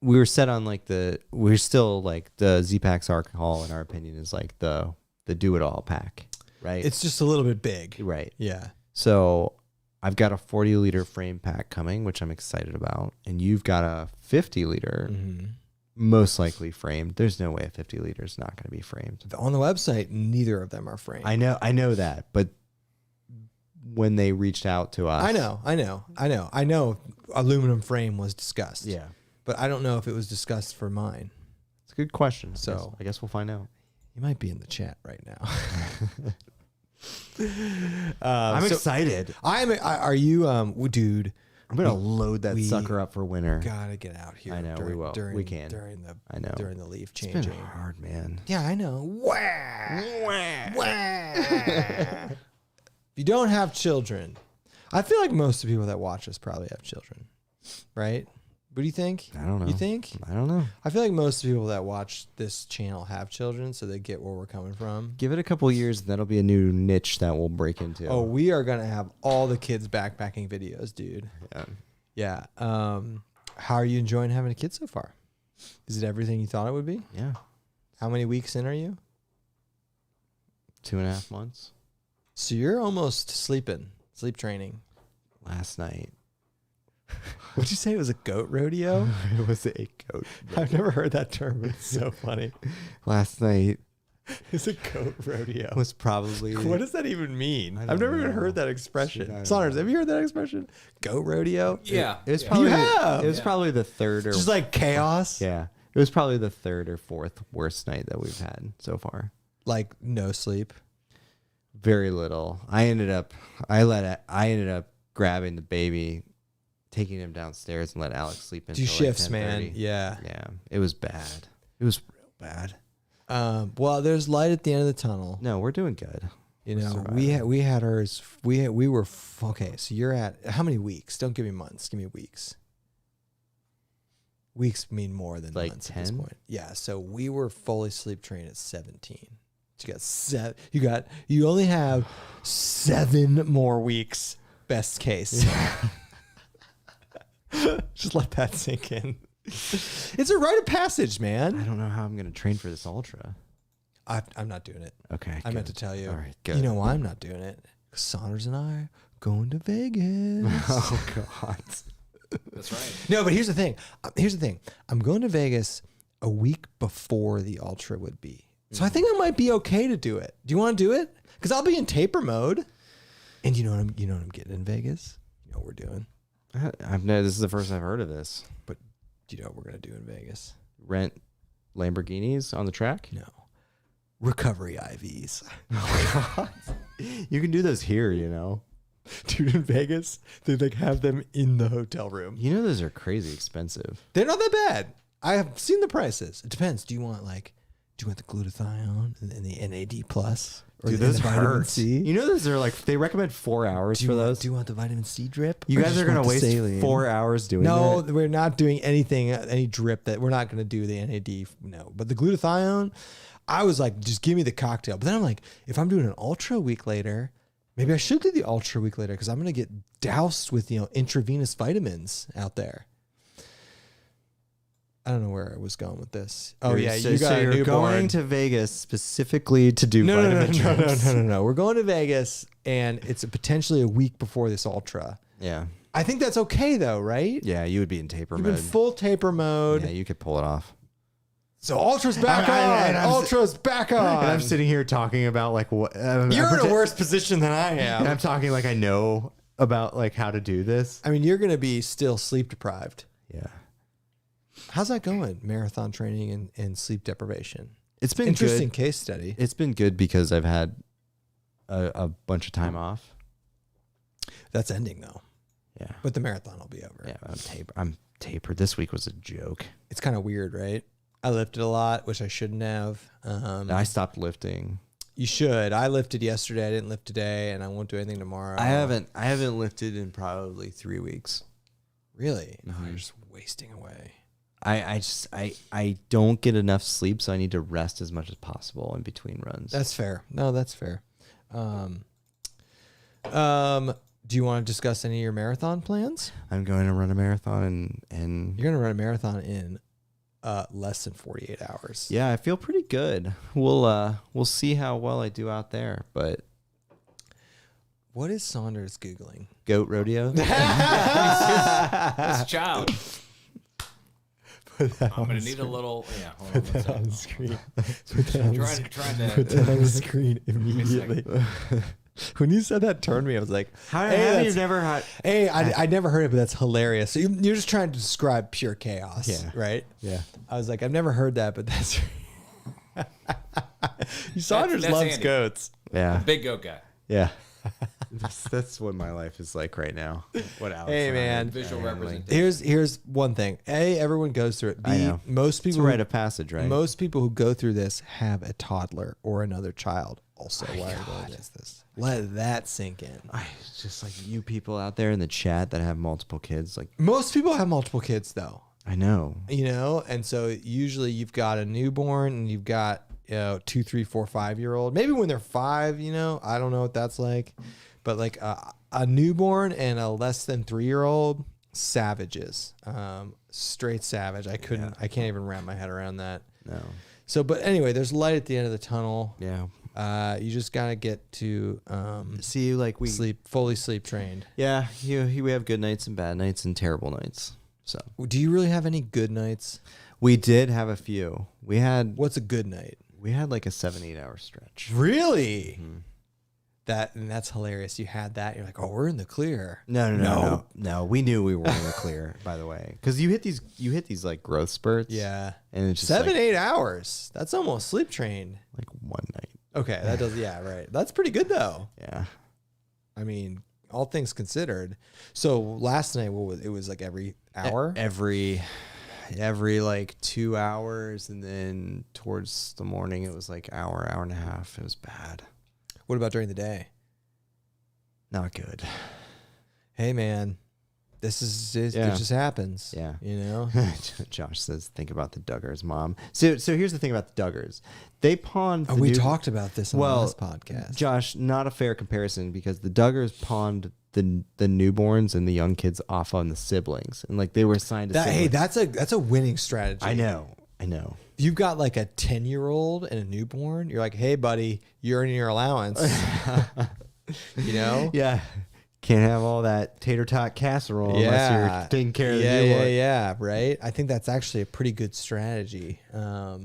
[SPEAKER 3] were set on like we're still like the Z-Packs alcohol in our opinion is like the do-it-all pack, right?
[SPEAKER 1] It's just a little bit big.
[SPEAKER 3] Right.
[SPEAKER 1] Yeah.
[SPEAKER 3] So I've got a 40-liter frame pack coming, which I'm excited about. And you've got a 50-liter, most likely framed. There's no way a 50-liter is not going to be framed.
[SPEAKER 1] On the website, neither of them are framed.
[SPEAKER 3] I know that. But when they reached out to us.
[SPEAKER 1] I know aluminum frame was discussed.
[SPEAKER 3] Yeah.
[SPEAKER 1] But I don't know if it was discussed for mine.
[SPEAKER 3] It's a good question.
[SPEAKER 1] So
[SPEAKER 3] I guess we'll find out.
[SPEAKER 1] You might be in the chat right now.
[SPEAKER 3] I'm excited.
[SPEAKER 1] Are you, dude?
[SPEAKER 3] I'm gonna load that sucker up for winter.
[SPEAKER 1] Gotta get out here.
[SPEAKER 3] I know we will. We can
[SPEAKER 1] during the.
[SPEAKER 3] I know
[SPEAKER 1] during the leaf changing.
[SPEAKER 3] It's been hard, man.
[SPEAKER 1] Yeah, I know. If you don't have children, I feel like most of the people that watch us probably have children, right? What do you think?
[SPEAKER 3] I don't know.
[SPEAKER 1] You think?
[SPEAKER 3] I don't know.
[SPEAKER 1] I feel like most people that watch this channel have children, so they get where we're coming from.
[SPEAKER 3] Give it a couple of years, that'll be a new niche that we'll break into.
[SPEAKER 1] Oh, we are gonna have all the kids backpacking videos, dude. Yeah. How are you enjoying having a kid so far? Is it everything you thought it would be?
[SPEAKER 3] Yeah.
[SPEAKER 1] How many weeks in are you?
[SPEAKER 3] 2.5 months.
[SPEAKER 1] So you're almost sleep training.
[SPEAKER 3] Last night.
[SPEAKER 1] What'd you say? It was a goat rodeo?
[SPEAKER 3] It was a goat.
[SPEAKER 1] I've never heard that term, but it's so funny.
[SPEAKER 3] Last night.
[SPEAKER 1] It's a goat rodeo.
[SPEAKER 3] Was probably.
[SPEAKER 1] What does that even mean?
[SPEAKER 3] I've
[SPEAKER 1] never even heard that expression. Saunders, have you heard that expression? Goat rodeo?
[SPEAKER 2] Yeah.
[SPEAKER 3] It was probably.
[SPEAKER 1] You have?
[SPEAKER 3] It was probably the third or.
[SPEAKER 1] Just like chaos?
[SPEAKER 3] Yeah. It was probably the third or fourth worst night that we've had so far.
[SPEAKER 1] Like no sleep?
[SPEAKER 3] Very little. I ended up grabbing the baby, taking him downstairs, and let Alex sleep in.
[SPEAKER 1] Do shifts, man. Yeah.
[SPEAKER 3] Yeah. It was bad. It was real bad.
[SPEAKER 1] Well, there's light at the end of the tunnel.
[SPEAKER 3] No, we're doing good.
[SPEAKER 1] You know, we had ours. We were okay. So you're at how many weeks? Don't give me months. Give me weeks. Weeks mean more than
[SPEAKER 3] like
[SPEAKER 1] months
[SPEAKER 3] 10?
[SPEAKER 1] at this point. Yeah. So we were fully sleep trained at 17. You got seven. You only have 7 more weeks. Best case. Just let that sink in. It's a rite of passage, man.
[SPEAKER 3] I don't know how I'm going to train for this ultra.
[SPEAKER 1] I'm not doing it.
[SPEAKER 3] Okay.
[SPEAKER 1] I meant to tell you.
[SPEAKER 3] All right, good.
[SPEAKER 1] You know why I'm not doing it? Saunders and I are going to Vegas.
[SPEAKER 3] Oh, God.
[SPEAKER 2] That's right.
[SPEAKER 1] No, but here's the thing. I'm going to Vegas a week before the ultra would be. So I think I might be okay to do it. Do you want to do it? Because I'll be in taper mode. And you know what I'm getting in Vegas? You know what we're doing?
[SPEAKER 3] This is the first I've heard of this.
[SPEAKER 1] But do you know what we're going to do in Vegas?
[SPEAKER 3] Rent Lamborghinis on the track?
[SPEAKER 1] No. Recovery IVs.
[SPEAKER 3] You can do those here, you know.
[SPEAKER 1] Dude, in Vegas, they like have them in the hotel room.
[SPEAKER 3] You know those are crazy expensive.
[SPEAKER 1] They're not that bad. I have seen the prices. It depends. Do you want the glutathione and the NAD plus? Or
[SPEAKER 3] Dude,
[SPEAKER 1] the
[SPEAKER 3] those
[SPEAKER 1] vitamin
[SPEAKER 3] hurt.
[SPEAKER 1] C?
[SPEAKER 3] You know those are like, they recommend 4 hours for those.
[SPEAKER 1] Do you want the vitamin C drip?
[SPEAKER 3] You
[SPEAKER 1] Or
[SPEAKER 3] guys
[SPEAKER 1] just
[SPEAKER 3] are going to
[SPEAKER 1] want the
[SPEAKER 3] waste
[SPEAKER 1] saline?
[SPEAKER 3] 4 hours doing
[SPEAKER 1] No,
[SPEAKER 3] that?
[SPEAKER 1] we're not doing anything, any drip that we're not going to do the NAD. No, but the glutathione, I was like, just give me the cocktail. But then I'm like, if I'm doing an ultra a week later, maybe I should do the ultra a week later because I'm going to get doused with, intravenous vitamins out there. I don't know where I was going with this. Oh yeah, you got a
[SPEAKER 3] you're
[SPEAKER 1] newborn.
[SPEAKER 3] going to Vegas specifically to do vitamin drips.
[SPEAKER 1] No. We're going to Vegas, and it's potentially a week before this ultra.
[SPEAKER 3] Yeah.
[SPEAKER 1] I think that's okay though, right?
[SPEAKER 3] Yeah, you would be in taper
[SPEAKER 1] You've
[SPEAKER 3] mode.
[SPEAKER 1] been full taper mode.
[SPEAKER 3] Yeah, you could pull it off.
[SPEAKER 1] So ultra's back
[SPEAKER 3] And
[SPEAKER 1] on.
[SPEAKER 3] I'm
[SPEAKER 1] Ultra's back on.
[SPEAKER 3] And I'm sitting here talking about like what
[SPEAKER 1] You're in a worse position than I
[SPEAKER 3] And I'm
[SPEAKER 1] am.
[SPEAKER 3] talking like I know about like how to do this.
[SPEAKER 1] I mean, you're going to be still sleep deprived.
[SPEAKER 3] Yeah.
[SPEAKER 1] How's that going? Marathon training and sleep deprivation.
[SPEAKER 3] It's been
[SPEAKER 1] Interesting
[SPEAKER 3] good.
[SPEAKER 1] case study.
[SPEAKER 3] It's been good because I've had a bunch of time off.
[SPEAKER 1] That's ending though.
[SPEAKER 3] Yeah.
[SPEAKER 1] But the marathon will be over.
[SPEAKER 3] Yeah, I'm tapered. This week was a joke.
[SPEAKER 1] It's kind of weird, right? I lifted a lot, which I shouldn't have.
[SPEAKER 3] I stopped lifting.
[SPEAKER 1] You should. I lifted yesterday. I didn't lift today, and I won't do anything tomorrow.
[SPEAKER 3] I haven't lifted in probably 3 weeks.
[SPEAKER 1] Really?
[SPEAKER 3] No.
[SPEAKER 1] You're just wasting away.
[SPEAKER 3] I don't get enough sleep, so I need to rest as much as possible in between runs.
[SPEAKER 1] That's fair. No, that's fair. Do you want to discuss any of your marathon plans?
[SPEAKER 3] I'm going to run a marathon and
[SPEAKER 1] You're going to run a marathon in less than 48 hours.
[SPEAKER 3] yeah, I feel pretty good. We'll see how well I do out there, but
[SPEAKER 1] What is Saunders Googling?
[SPEAKER 3] goat rodeo.
[SPEAKER 2] This child. I'm gonna need a little. Yeah, hold on.
[SPEAKER 1] Put that on the screen. Put that on the
[SPEAKER 2] Trying
[SPEAKER 1] Put
[SPEAKER 2] to.
[SPEAKER 1] that on the screen immediately. When you said that turned me, I was like,
[SPEAKER 3] How
[SPEAKER 1] hey,
[SPEAKER 3] have you
[SPEAKER 1] that's-
[SPEAKER 3] never had?
[SPEAKER 1] hey, I never heard it, but that's hilarious. So you're just trying to describe pure chaos,
[SPEAKER 3] Yeah.
[SPEAKER 1] right?
[SPEAKER 3] Yeah.
[SPEAKER 1] I was like, I've never heard that, but that's... Saunders
[SPEAKER 2] that's
[SPEAKER 1] loves
[SPEAKER 2] Andy.
[SPEAKER 1] goats.
[SPEAKER 3] Yeah.
[SPEAKER 2] Big goat guy.
[SPEAKER 3] Yeah. That's what my life is like right now. What Alex
[SPEAKER 1] Hey,
[SPEAKER 3] and I
[SPEAKER 1] man.
[SPEAKER 3] are
[SPEAKER 2] Visual
[SPEAKER 3] handling.
[SPEAKER 2] representation.
[SPEAKER 1] Here's one thing. A, everyone goes through it. B,
[SPEAKER 3] I know.
[SPEAKER 1] most
[SPEAKER 3] It's
[SPEAKER 1] people
[SPEAKER 3] a rite of passage, right?
[SPEAKER 1] most people who go through this have a toddler or another child. Also, why are you going against this? Let that sink in.
[SPEAKER 3] It's just like you people out there in the chat that have multiple kids. Like,
[SPEAKER 1] Most people have multiple kids, though.
[SPEAKER 3] I know.
[SPEAKER 1] And so usually you've got a newborn and you've got 2, 3, 4, 5-year-old. Maybe when they're 5, I don't know what that's like, but like a newborn and a less than 3-year-old, savages, straight savage. I can't even wrap my head around that.
[SPEAKER 3] No.
[SPEAKER 1] So, but anyway, there's light at the end of the tunnel.
[SPEAKER 3] Yeah.
[SPEAKER 1] You just gotta get to
[SPEAKER 3] See, like we
[SPEAKER 1] fully sleep trained.
[SPEAKER 3] Yeah, we have good nights and bad nights and terrible nights. So
[SPEAKER 1] Do you really have any good nights?
[SPEAKER 3] we did have a few.
[SPEAKER 1] What's a good night?
[SPEAKER 3] We had like a 7-8 hour stretch.
[SPEAKER 1] Really?
[SPEAKER 3] Mm-hmm.
[SPEAKER 1] That's hilarious. You had that. You're like, oh, we're in the clear.
[SPEAKER 3] No. We knew we were in the clear, by the way, because you hit these like growth spurts.
[SPEAKER 1] Yeah.
[SPEAKER 3] and it's just
[SPEAKER 1] 7,
[SPEAKER 3] like,
[SPEAKER 1] 8 hours. That's almost sleep trained.
[SPEAKER 3] like one night.
[SPEAKER 1] Okay, that does. Yeah, right. That's pretty good though.
[SPEAKER 3] Yeah,
[SPEAKER 1] I mean, all things considered. So last night, it was like every hour.
[SPEAKER 3] every like 2 hours, and then towards the morning it was like hour and a half. It was bad.
[SPEAKER 1] What about during the day?
[SPEAKER 3] Not good.
[SPEAKER 1] Hey, man, this is it.
[SPEAKER 3] Yeah.
[SPEAKER 1] It just happens.
[SPEAKER 3] Yeah. Josh says, think about the Duggars, Mom. So here's the thing about the Duggars. They pawned the
[SPEAKER 1] we
[SPEAKER 3] new-
[SPEAKER 1] talked about this on the last podcast.
[SPEAKER 3] Josh, not a fair comparison because the Duggars pawned the newborns and the young kids off on the siblings, and like they were assigned to
[SPEAKER 1] Hey,
[SPEAKER 3] siblings.
[SPEAKER 1] that's a winning strategy.
[SPEAKER 3] I know.
[SPEAKER 1] If you've got like a 10-year-old and a newborn, you're like, hey, buddy, you're earning your allowance.
[SPEAKER 3] Yeah. Can't have all that tater tot casserole unless you're taking care of the newborn.
[SPEAKER 1] Yeah, right. I think that's actually a pretty good strategy. I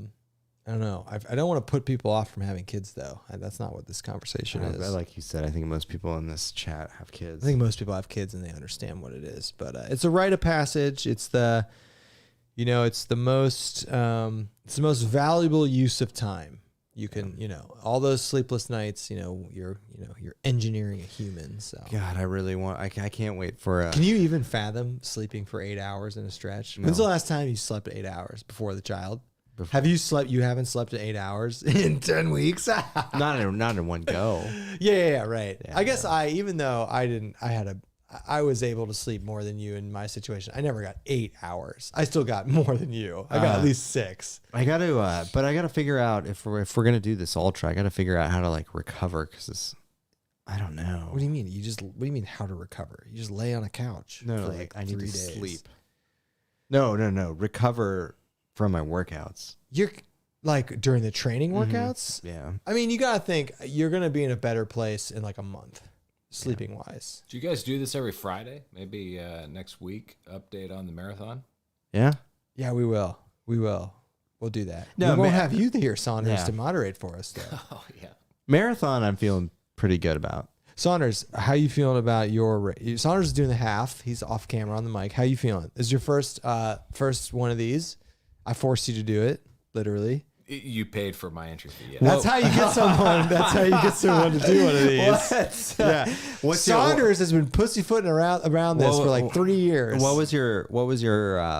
[SPEAKER 1] don't know. I don't want to put people off from having kids, though. That's not what this conversation is.
[SPEAKER 3] Like you said, I think most people in this chat have kids.
[SPEAKER 1] I think most people have kids and they understand what it is. But it's a rite of passage. It's the, You know, it's the most valuable use of time. You can, all those sleepless nights, you're engineering a human. So
[SPEAKER 3] God, I really want. I can't wait for.
[SPEAKER 1] Can you even fathom sleeping for 8 hours in a stretch? When's the last time you slept 8 hours before the child? Have you slept? You haven't slept 8 hours in 10 weeks?
[SPEAKER 3] not in one go.
[SPEAKER 1] Yeah, right.
[SPEAKER 3] Yeah,
[SPEAKER 1] I guess even though I was able to sleep more than you in my situation. I never got 8 hours. I still got more than you. I got at least 6.
[SPEAKER 3] I got to, but I got to figure out if we're gonna do this ultra. I got to figure out how to like recover because I don't know.
[SPEAKER 1] What do you mean? What do you mean how to recover? You just lay on a couch.
[SPEAKER 3] No,
[SPEAKER 1] for
[SPEAKER 3] like I need
[SPEAKER 1] 3
[SPEAKER 3] to
[SPEAKER 1] days.
[SPEAKER 3] sleep. No. Recover from my workouts.
[SPEAKER 1] You're like during the training workouts.
[SPEAKER 3] Yeah.
[SPEAKER 1] I mean, you gotta think you're gonna be in a better place in like a month. Sleeping wise.
[SPEAKER 2] Do you guys do this every Friday? Maybe next week, update on the marathon?
[SPEAKER 3] Yeah.
[SPEAKER 1] Yeah, we will. We'll do that.
[SPEAKER 3] No,
[SPEAKER 1] we won't have you here, Saunders,
[SPEAKER 3] Yeah.
[SPEAKER 1] to moderate for us, though.
[SPEAKER 2] Oh, yeah.
[SPEAKER 3] Marathon, I'm feeling pretty good about.
[SPEAKER 1] Saunders, how you feeling about your... Saunders is doing the half. He's off camera on the mic. How you feeling? Is your first one of these? I forced you to do it, literally.
[SPEAKER 2] You paid for my entry fee. Yeah.
[SPEAKER 1] That's how you get someone. That's how you get someone to do one of these. Yeah. Saunders has been pussyfooting around this for like 3 years.
[SPEAKER 3] What was your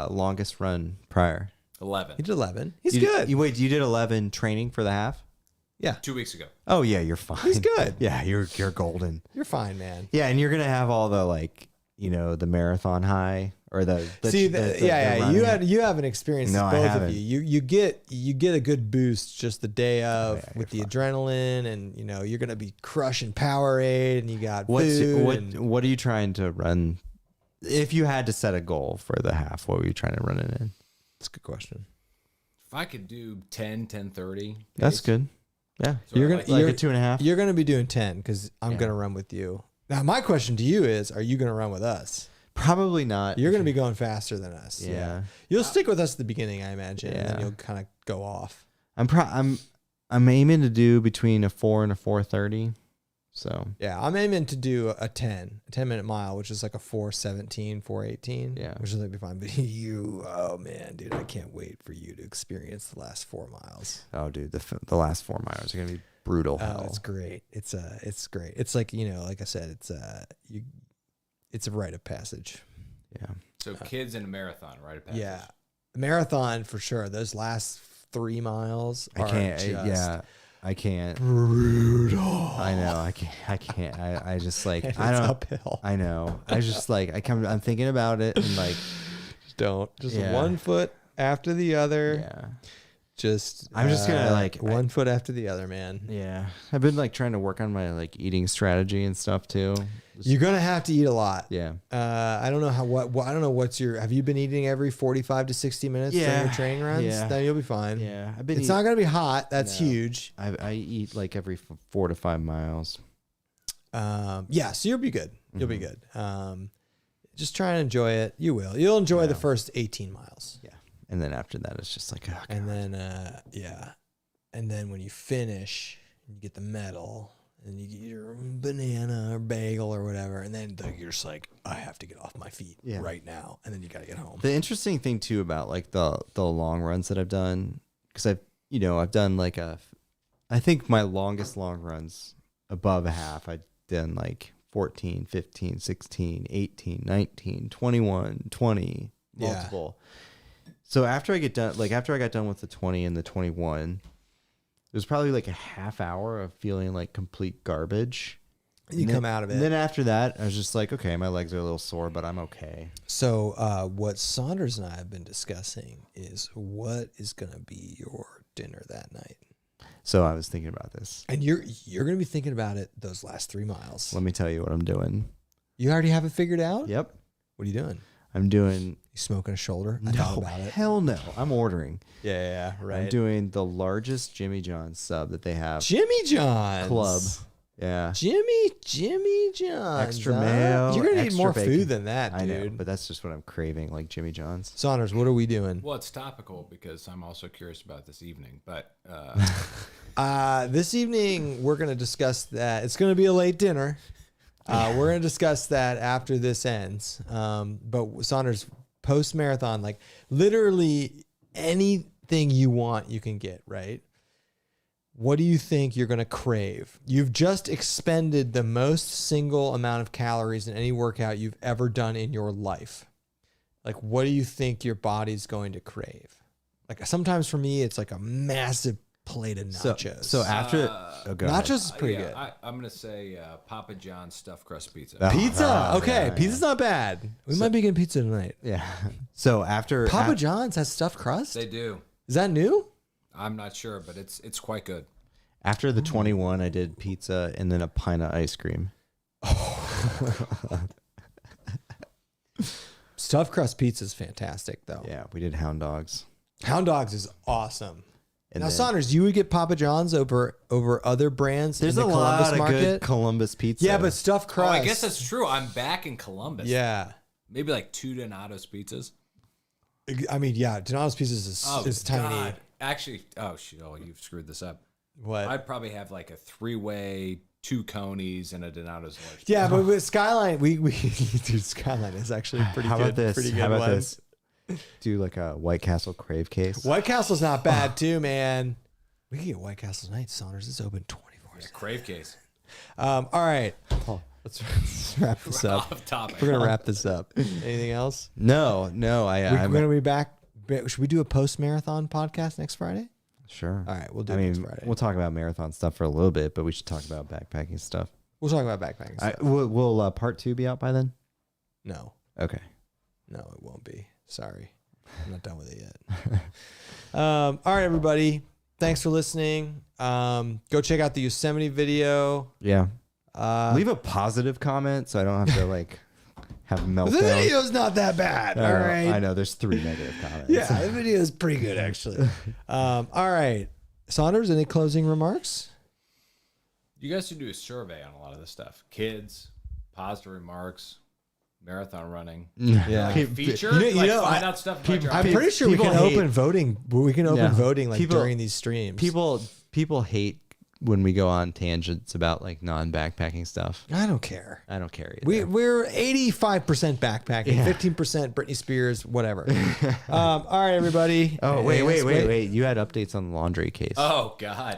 [SPEAKER 3] longest run prior?
[SPEAKER 2] 11.
[SPEAKER 1] He did 11. He's good.
[SPEAKER 3] You did 11 training for the half?
[SPEAKER 1] Yeah.
[SPEAKER 2] 2 weeks ago.
[SPEAKER 3] Oh yeah, you're fine.
[SPEAKER 1] He's good.
[SPEAKER 3] Yeah, you're golden.
[SPEAKER 1] You're fine, man.
[SPEAKER 3] Yeah, and you're gonna have all the the marathon high or
[SPEAKER 1] you haven't experienced
[SPEAKER 3] No, I
[SPEAKER 1] both of
[SPEAKER 3] haven't.
[SPEAKER 1] you. You get a good boost just the day of with the adrenaline, and you're gonna be crushing Powerade, and you got food.
[SPEAKER 3] What are you trying to run? If you had to set a goal for the half, what were you trying to run it in?
[SPEAKER 1] That's a good question.
[SPEAKER 2] If I could do 10:30.
[SPEAKER 3] That's good. Yeah,
[SPEAKER 2] So
[SPEAKER 1] You're
[SPEAKER 2] I
[SPEAKER 1] gonna
[SPEAKER 2] like-
[SPEAKER 3] like
[SPEAKER 1] you're,
[SPEAKER 3] a 2.5.
[SPEAKER 1] you're gonna be doing 10 because I'm
[SPEAKER 3] Yeah.
[SPEAKER 1] gonna run with you. Now my question to you is: are you gonna run with us?
[SPEAKER 3] Probably not.
[SPEAKER 1] You're gonna be going faster than us.
[SPEAKER 3] Yeah.
[SPEAKER 1] You'll stick with us at the beginning, I imagine, and then
[SPEAKER 3] Yeah.
[SPEAKER 1] you'll kind of go off.
[SPEAKER 3] I'm aiming to do between a 4 and a 4:30. So
[SPEAKER 1] Yeah, I'm aiming to do a 10-minute mile, which is like a 4:17, 4:18.
[SPEAKER 3] Yeah.
[SPEAKER 1] Which is gonna be fine. But oh man, dude, I can't wait for you to experience the last 4 miles.
[SPEAKER 3] oh dude, the last 4 miles are gonna be brutal.
[SPEAKER 1] Oh,
[SPEAKER 3] Hell.
[SPEAKER 1] it's great. It's great. It's like, like I said, it's a rite of passage.
[SPEAKER 3] Yeah.
[SPEAKER 2] So kids in a marathon, right?
[SPEAKER 1] Yeah. Marathon for sure. Those last 3 miles
[SPEAKER 3] I
[SPEAKER 1] are
[SPEAKER 3] can't.
[SPEAKER 1] just
[SPEAKER 3] I can't.
[SPEAKER 1] brutal.
[SPEAKER 3] I know. I can't. I just like.
[SPEAKER 1] And
[SPEAKER 3] I
[SPEAKER 1] it's
[SPEAKER 3] don't.
[SPEAKER 1] uphill.
[SPEAKER 3] I know. I just like. I'm thinking about it and like.
[SPEAKER 1] Just
[SPEAKER 3] Yeah.
[SPEAKER 1] one foot after the other.
[SPEAKER 3] Yeah.
[SPEAKER 1] I'm just
[SPEAKER 3] gonna, like,
[SPEAKER 1] one foot after the other, man.
[SPEAKER 3] Yeah. I've been like trying to work on my like eating strategy and stuff too.
[SPEAKER 1] You're gonna have to eat a lot.
[SPEAKER 3] Yeah.
[SPEAKER 1] I don't know I don't know have you been eating every 45 to 60 minutes during your training runs?
[SPEAKER 3] Yeah.
[SPEAKER 1] Then you'll be fine.
[SPEAKER 3] Yeah. I've been.
[SPEAKER 1] It's not gonna be hot. That's
[SPEAKER 3] No.
[SPEAKER 1] huge.
[SPEAKER 3] I eat like every 4 to 5 miles.
[SPEAKER 1] Yeah, so you'll be good. You'll be
[SPEAKER 3] Mm-hmm.
[SPEAKER 1] good. Just try and enjoy it. You will. You'll enjoy the first 18 miles.
[SPEAKER 3] Yeah. And then after that, it's just like, oh,
[SPEAKER 1] And then, and then when you finish, you get the medal, and you get your banana or bagel or whatever, and then you're just like, I have to get off my feet right now, and then you got to get home.
[SPEAKER 3] The interesting thing too about like the long runs that I've done, because I've done like I think my longest long runs above a half, I've done like 14, 15, 16, 18, 19, 21, 20, multiple. So after I got done with the 20 and the 21, it was probably like a half hour of feeling like complete garbage.
[SPEAKER 1] You come out of it.
[SPEAKER 3] And then after that, I was just like, okay, my legs are a little sore, but I'm okay.
[SPEAKER 1] So what Saunders and I have been discussing is what is going to be your dinner that night.
[SPEAKER 3] So I was thinking about this.
[SPEAKER 1] And you're going to be thinking about it those last 3 miles.
[SPEAKER 3] Let me tell you what I'm doing.
[SPEAKER 1] You already have it figured out?
[SPEAKER 3] Yep.
[SPEAKER 1] What are you doing?
[SPEAKER 3] I'm doing...
[SPEAKER 1] You smoking a shoulder? I thought about it.
[SPEAKER 3] Hell no. I'm ordering.
[SPEAKER 1] Yeah, right.
[SPEAKER 3] I'm doing the largest Jimmy John's sub that they have.
[SPEAKER 1] Jimmy John's.
[SPEAKER 3] Club. Yeah.
[SPEAKER 1] Jimmy John's.
[SPEAKER 3] Extra
[SPEAKER 1] huh?
[SPEAKER 3] mayo,
[SPEAKER 1] You're going to need
[SPEAKER 3] extra
[SPEAKER 1] more
[SPEAKER 3] bacon.
[SPEAKER 1] food than that, dude.
[SPEAKER 3] I know, but that's just what I'm craving, like Jimmy John's.
[SPEAKER 1] Saunders, what are we doing?
[SPEAKER 2] Well, it's topical because I'm also curious about this evening. But
[SPEAKER 1] This evening, we're going to discuss that. It's going to be a late dinner. We're going to discuss that after this ends. But Saunders post marathon, like literally anything you want, you can get, right? What do you think you're going to crave? You've just expended the most single amount of calories in any workout you've ever done in your life. Like, what do you think your body's going to crave? Like, sometimes for me, it's like a massive plate of nachos.
[SPEAKER 3] So after
[SPEAKER 1] nachos is pretty good.
[SPEAKER 2] I'm going to say Papa John's stuffed crust pizza.
[SPEAKER 1] Pizza. Okay. Pizza's not bad. We might be getting pizza tonight.
[SPEAKER 3] Yeah. So after
[SPEAKER 1] Papa John's has stuffed crust?
[SPEAKER 2] They do.
[SPEAKER 1] Is that new?
[SPEAKER 2] I'm not sure, but it's quite good.
[SPEAKER 3] After the 21, I did pizza and then a pint of ice cream.
[SPEAKER 1] Stuffed crust pizza is fantastic, though.
[SPEAKER 3] Yeah, we did Hound Dogs.
[SPEAKER 1] Hound Dogs is awesome.
[SPEAKER 3] And
[SPEAKER 1] now,
[SPEAKER 3] then-
[SPEAKER 1] Saunders, you would get Papa John's over other brands in the Columbus market?
[SPEAKER 3] Good Columbus pizza.
[SPEAKER 1] Yeah, but stuffed crust.
[SPEAKER 2] I guess that's true. I'm back in Columbus.
[SPEAKER 1] Yeah.
[SPEAKER 2] Maybe like 2 Donato's pizzas.
[SPEAKER 1] I mean, yeah, Donato's pizzas is tiny.
[SPEAKER 2] God. Actually, you've screwed this up.
[SPEAKER 1] What?
[SPEAKER 2] I'd probably have like a 3-way, 2 Conies, and a Donato's large.
[SPEAKER 1] Yeah, but with Skyline, we dude, Skyline is actually pretty
[SPEAKER 3] How
[SPEAKER 1] good.
[SPEAKER 3] about this?
[SPEAKER 1] Pretty good
[SPEAKER 3] How about
[SPEAKER 1] ones.
[SPEAKER 3] this? Do like a White Castle crave case.
[SPEAKER 1] White Castle's not bad too, man. We can get White Castle tonight, Saunders. It's open 24/7.
[SPEAKER 2] Crave case.
[SPEAKER 1] All right. Let's wrap this up.
[SPEAKER 2] Off topic.
[SPEAKER 1] We're gonna wrap this up. Anything else?
[SPEAKER 3] No.
[SPEAKER 1] We're gonna be back. Should we do a post-marathon podcast next Friday?
[SPEAKER 3] Sure.
[SPEAKER 1] All right, we'll do it next Friday.
[SPEAKER 3] We'll talk about marathon stuff for a little bit, but we should talk about backpacking stuff.
[SPEAKER 1] We'll talk about backpacking stuff.
[SPEAKER 3] Will part 2 be out by then?
[SPEAKER 1] No,
[SPEAKER 3] Okay.
[SPEAKER 1] it won't be. Sorry. I'm not done with it yet. All right, everybody. Thanks for listening. Go check out the Yosemite video.
[SPEAKER 3] Yeah. Leave a positive comment so I don't have to have a meltdown.
[SPEAKER 1] The video's not that bad. All right.
[SPEAKER 3] I know there's 3 negative comments.
[SPEAKER 1] Yeah, the video is pretty good, actually. All right. Saunders, any closing remarks?
[SPEAKER 2] You guys should do a survey on a lot of this stuff. Kids, positive remarks, marathon running.
[SPEAKER 1] Yeah.
[SPEAKER 2] Feature?
[SPEAKER 1] find
[SPEAKER 2] out stuff about your
[SPEAKER 1] I'm pretty sure we can open voting. We can open voting
[SPEAKER 3] People-
[SPEAKER 1] during these streams.
[SPEAKER 3] People hate when we go on tangents about non-backpacking stuff.
[SPEAKER 1] I don't care.
[SPEAKER 3] I don't care either.
[SPEAKER 1] We're 85% backpacking, 15% Britney Spears, whatever. All right, everybody.
[SPEAKER 3] Oh,
[SPEAKER 1] Anything else?
[SPEAKER 3] wait. You had updates on the laundry case.
[SPEAKER 2] Oh, God.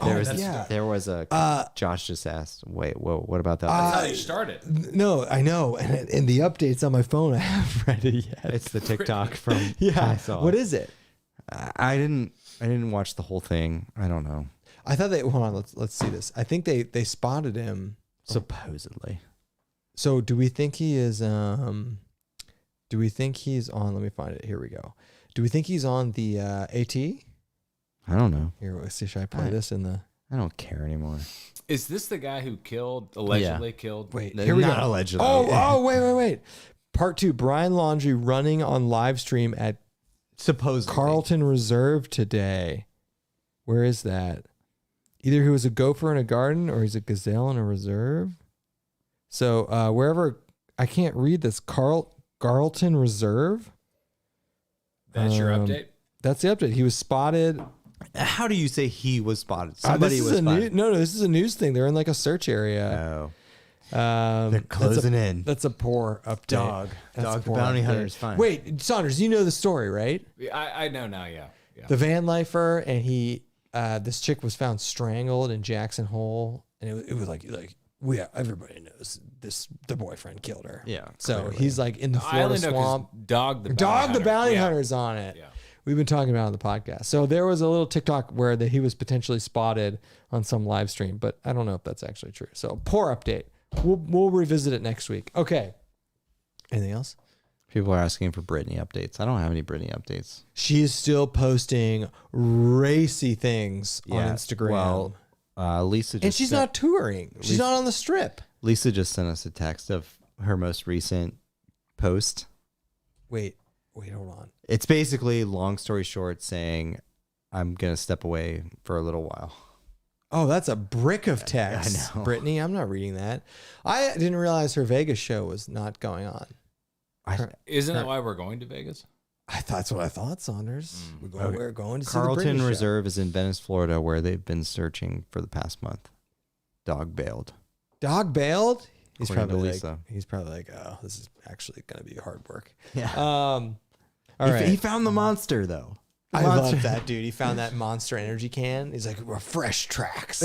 [SPEAKER 3] There was a Josh just asked, wait, whoa, what about that?
[SPEAKER 2] That's how you started.
[SPEAKER 1] No, I know. And in the updates on my phone, I haven't read it yet.
[SPEAKER 3] It's the TikTok from
[SPEAKER 1] Yeah.
[SPEAKER 3] I saw.
[SPEAKER 1] What is it?
[SPEAKER 3] I didn't watch the whole thing. I don't know.
[SPEAKER 1] I thought hold on, let's see this. I think they spotted him.
[SPEAKER 3] Supposedly.
[SPEAKER 1] So do we think he is do we think he's on, let me find it. Here we go. Do we think he's on the AT?
[SPEAKER 3] I don't know.
[SPEAKER 1] Here, let's see, should I play this in the
[SPEAKER 3] I don't care anymore.
[SPEAKER 2] Is this the guy who allegedly killed?
[SPEAKER 1] Wait,
[SPEAKER 3] No,
[SPEAKER 1] here we go.
[SPEAKER 3] not allegedly.
[SPEAKER 1] Oh, wait. Part 2, Brian Laundrie running on live stream at
[SPEAKER 3] Supposedly.
[SPEAKER 1] Carlton Reserve today. Where is that? Either he was a gopher in a garden or he's a gazelle in a reserve. So wherever, I can't read this. Carlton Reserve.
[SPEAKER 2] That's your update?
[SPEAKER 1] That's the update. He was spotted.
[SPEAKER 3] How do you say he was spotted? Somebody was spotted.
[SPEAKER 1] No, this is a news thing. They're in like a search area.
[SPEAKER 3] Oh. They're closing in.
[SPEAKER 1] That's a poor update. That's a
[SPEAKER 3] Dog, the
[SPEAKER 1] poor
[SPEAKER 3] bounty
[SPEAKER 1] update.
[SPEAKER 3] hunter is fine.
[SPEAKER 1] Wait, Saunders, you know the story, right?
[SPEAKER 2] I know now, yeah.
[SPEAKER 1] The van lifer, and this chick was found strangled in Jackson Hole, and it was like everybody knows the boyfriend killed her.
[SPEAKER 3] Yeah.
[SPEAKER 1] So
[SPEAKER 3] clearly.
[SPEAKER 1] he's like in the
[SPEAKER 2] I
[SPEAKER 1] Florida
[SPEAKER 2] only know 'cause
[SPEAKER 1] swamp.
[SPEAKER 2] Dog the
[SPEAKER 1] Bounty
[SPEAKER 2] Yeah.
[SPEAKER 1] Hunter's on it.
[SPEAKER 2] Yeah.
[SPEAKER 1] We've been talking about it on the podcast. So there was a little TikTok where he was potentially spotted on some live stream, but I don't know if that's actually true. So poor update. We'll revisit it next week. Okay. Anything else?
[SPEAKER 3] People are asking for Britney updates. I don't have any Britney updates.
[SPEAKER 1] She is still posting racy things on Instagram.
[SPEAKER 3] Well, Lisa just
[SPEAKER 1] and she's not touring. She's not on the strip.
[SPEAKER 3] Lisa just sent us a text of her most recent post.
[SPEAKER 1] Wait, hold on.
[SPEAKER 3] It's basically, long story short, saying, I'm going to step away for a little while.
[SPEAKER 1] Oh, that's a brick of text.
[SPEAKER 3] I know.
[SPEAKER 1] Brittany, I'm not reading that. I didn't realize her Vegas show was not going on.
[SPEAKER 2] Isn't that why we're going to Vegas?
[SPEAKER 1] That's what I thought, Saunders. We're going to see the
[SPEAKER 3] Carlton
[SPEAKER 1] Britney
[SPEAKER 3] Reserve is in Venice, Florida, where they've been searching for the past month. Dog bailed.
[SPEAKER 1] show. Dog bailed? He's
[SPEAKER 3] According to
[SPEAKER 1] probably
[SPEAKER 3] Lisa.
[SPEAKER 1] like, oh, this is actually going to be hard work.
[SPEAKER 3] Yeah.
[SPEAKER 1] All right.
[SPEAKER 3] He found the monster though.
[SPEAKER 1] I love that, dude. He found that Monster Energy can. He's like, refresh tracks.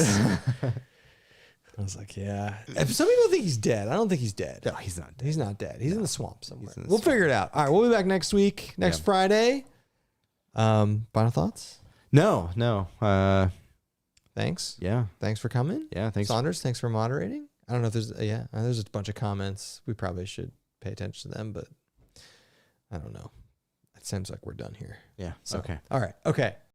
[SPEAKER 1] I was like, yeah. If some people think he's dead. I don't think he's dead.
[SPEAKER 3] No, he's not dead.
[SPEAKER 1] He's not dead. He's in the swamp somewhere.
[SPEAKER 3] in the
[SPEAKER 1] We'll
[SPEAKER 3] swamp.
[SPEAKER 1] figure it out. All right, we'll be back next week, next Friday. Final thoughts?
[SPEAKER 3] No.
[SPEAKER 1] Thanks.
[SPEAKER 3] Yeah.
[SPEAKER 1] Thanks for coming.
[SPEAKER 3] Yeah. Thanks.
[SPEAKER 1] Saunders, thanks for moderating. I don't know if there's, there's a bunch of comments. We probably should pay attention to them, but I don't know. It seems like we're done here.
[SPEAKER 3] Yeah.
[SPEAKER 1] So,
[SPEAKER 3] Okay.
[SPEAKER 1] All right. Okay.